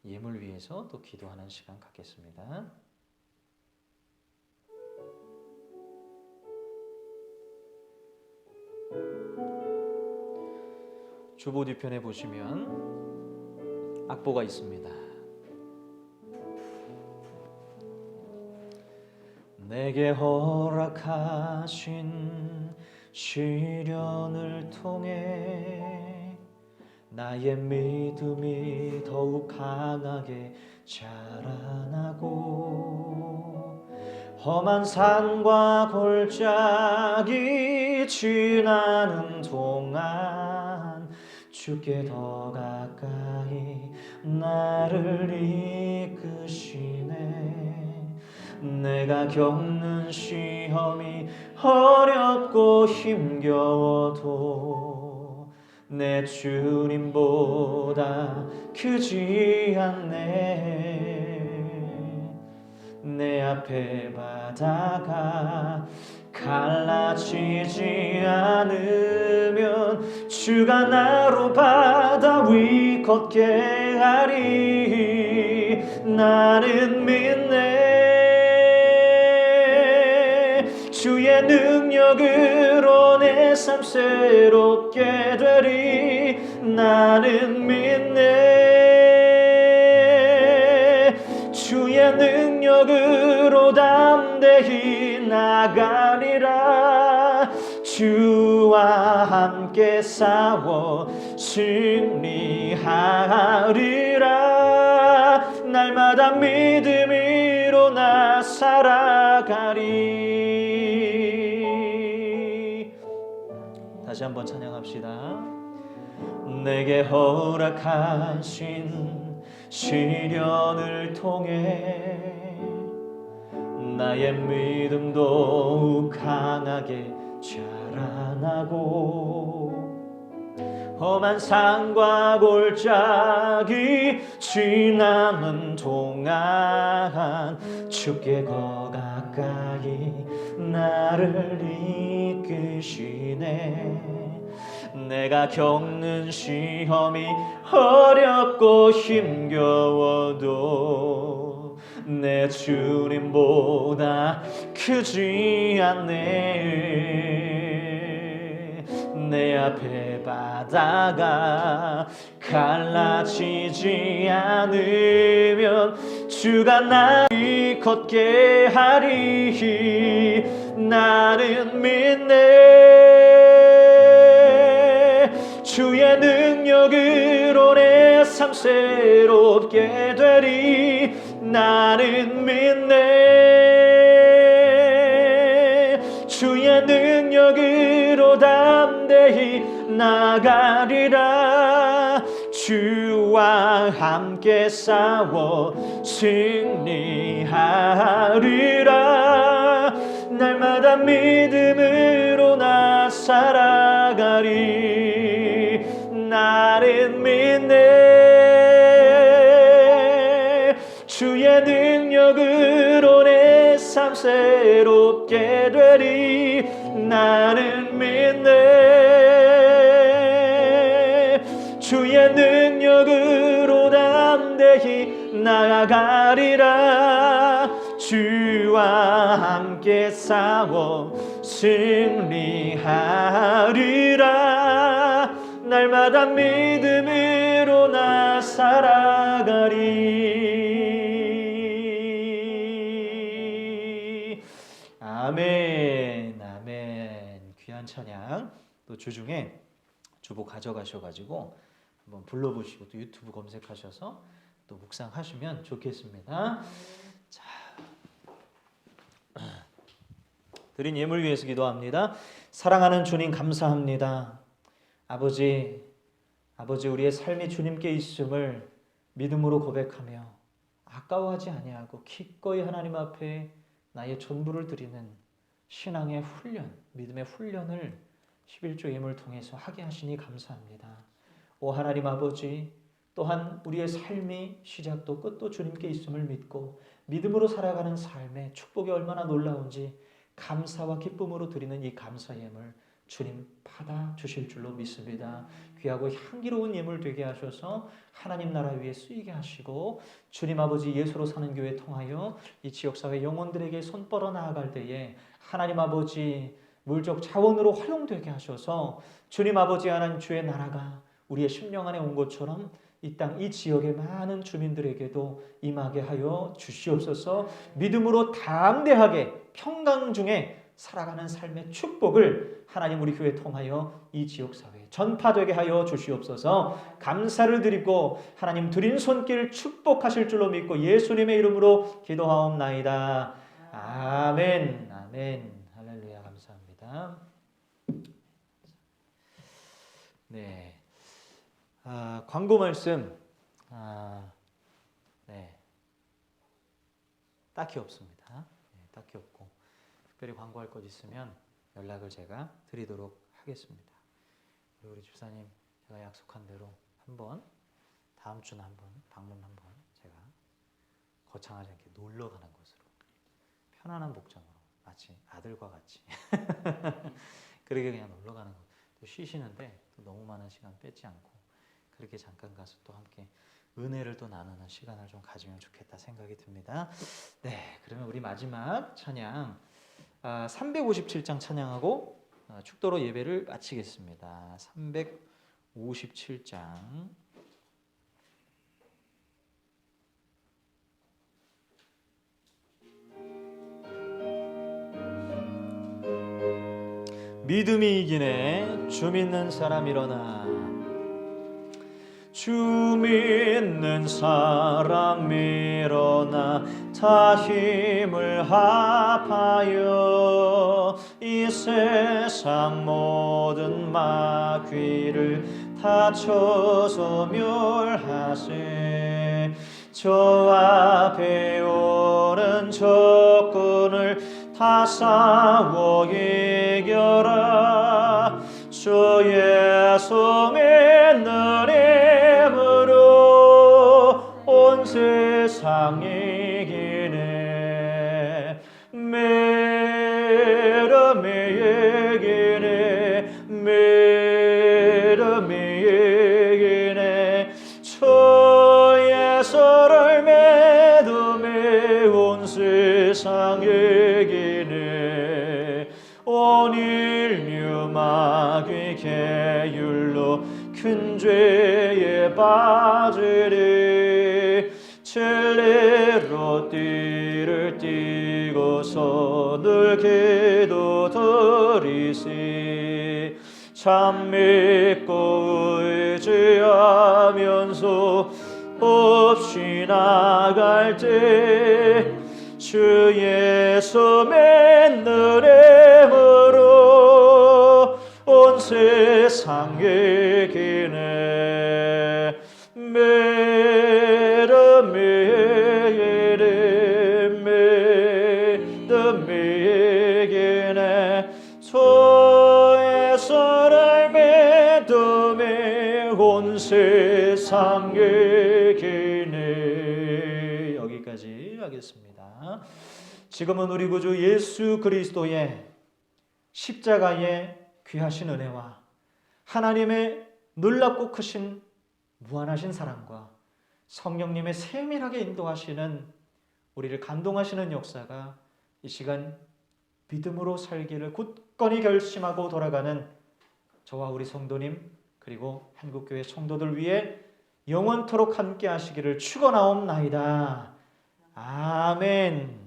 예물 위해서 또 기도하는 시간 갖겠습니다. 주보 뒤편에 보시면 악보가 있습니다. 내게 허락하신 시련을 통해 나의 믿음이 더욱 강하게 자라나고 험한 산과 골짜기 지나는 동안 주께 더 가까이 나를 이끄시네. 내가 겪는 시험이 어렵고 힘겨워도 내 주님보다 크지 않네. 내 앞에 바다가 갈라지지 않으면 주가 나로 바다 위 걷게 하리. 나는 믿네. 주의 능력으로 내 삶 새롭게 되리. 나는 믿네. 주의 능력으로 담대히 나가리라. 주와 함께 싸워 승리하리라. 날마다 믿음으로 나 살아가리. 다시 한번 찬양합시다. 내게 허락하신 시련을 통해 나의 믿음도 강하게 자라나고 험한 산과 골짜기 지나는 동안 주께 더 가까이 나를 이끄시네. 내가 겪는 시험이 어렵고 힘겨워도 내 주님보다 크지 않네. 내 앞에 바다가 갈라지지 않으면 주가 나를 걷게 하리. 나는 믿네. 주의 능력으로 내 삶 새롭게 되리. 나는 믿네. 주의 능력으로 담대히 나가리라. 주와 함께 싸워 승리하리라. 날마다 믿음으로 나 살아가리. 나는 믿네. 주의 능력으로 내 삶 새롭게 되리. 나는 믿네. 주의 능력으로 담대히 나아가리라. 주와 함께 싸워 승리하리라. 날마다 믿음으로 나 살아가리. 아멘, 아멘. 귀한 찬양 또 주중에 주보 가져가셔가지고 한번 불러보시고 또 유튜브 검색하셔서 또 묵상하시면 좋겠습니다. 자, 드린 예물 위해서 기도합니다. 사랑하는 주님 감사합니다. 아버지 우리의 삶이 주님께 있음을 믿음으로 고백하며 아까워하지 아니하고 기꺼이 하나님 앞에 나의 전부를 드리는 신앙의 훈련, 믿음의 훈련을 11조 예물 통해서 하게 하시니 감사합니다. 오 하나님 아버지, 또한 우리의 삶이 시작도 끝도 주님께 있음을 믿고 믿음으로 살아가는 삶의 축복이 얼마나 놀라운지 감사와 기쁨으로 드리는 이 감사 예물 주님 받아주실 줄로 믿습니다. 귀하고 향기로운 예물 되게 하셔서 하나님 나라 위에 쓰이게 하시고 주님 아버지 예수로 사는 교회 통하여 이 지역사회 영혼들에게 손 뻗어 나아갈 때에 하나님 아버지 물적 자원으로 활용되게 하셔서 주님 아버지 하나님 주의 나라가 우리의 심령 안에 온 것처럼 이 땅 이 지역의 많은 주민들에게도 임하게 하여 주시옵소서. 믿음으로 담대하게 평강 중에 살아가는 삶의 축복을 하나님 우리 교회 통하여 이 지역사회에 전파되게 하여 주시옵소서. 감사를 드리고 하나님 드린 손길 축복하실 줄로 믿고 예수님의 이름으로 기도하옵나이다. 아멘. 아멘. 할렐루야. 감사합니다. 네. 광고 말씀 네. 딱히 없습니다. 네, 딱히 없고 특별히 광고할 것 있으면 연락을 제가 드리도록 하겠습니다. 그리고 우리 집사님 제가 약속한 대로 한번 다음 주는 한번 방문 한번 제가 거창하지 않게 놀러 가는 것으로 편안한 복장으로 마치 아들과 같이 그렇게 그냥 놀러 가는 것. 또 쉬시는데 또 너무 많은 시간 뺏지 않고 그렇게 잠깐 가서 또 함께 은혜를 또 나누는 시간을 좀 가지면 좋겠다 생각이 듭니다. 네, 그러면 우리 마지막 찬양 357장 찬양하고 축도로 예배를 마치겠습니다. 357장 믿음이 이기네. 주 믿는 사람 일어나. 주 믿는 사람 일어나 다 힘을 합하여 이 세상 모든 마귀를 다 쳐서 멸하세. 저 앞에 오는 적군을 다 싸워 이겨라. 주 예수 믿는 힘으로 온 세상 이기네. 믿음이 이기네. 믿음이 이기네. 주 예수를 믿음에 온 세상 이기네. 온 인류 마귀 계율로 큰 죄에 빠지리. 진리로 띠를 띠고서 늘 기도드리시. 참 믿고 의지하면서 없이 나갈 때 주 예수 믿는 힘으로 온 세상 이기네. 믿음이 이기네. 주 예수를 믿음에 온 세상 이기네. 여기까지 하겠습니다. 지금은 우리 구주 예수 그리스도의 십자가의 귀하신 은혜와 하나님의 놀랍고 크신 무한하신 사랑과 성령님의 세밀하게 인도하시는 우리를 감동하시는 역사가 이 시간 믿음으로 살기를 굳건히 결심하고 돌아가는 저와 우리 성도님 그리고 한국교회 성도들 위해 영원토록 함께 하시기를 축원하옵나이다. 아멘.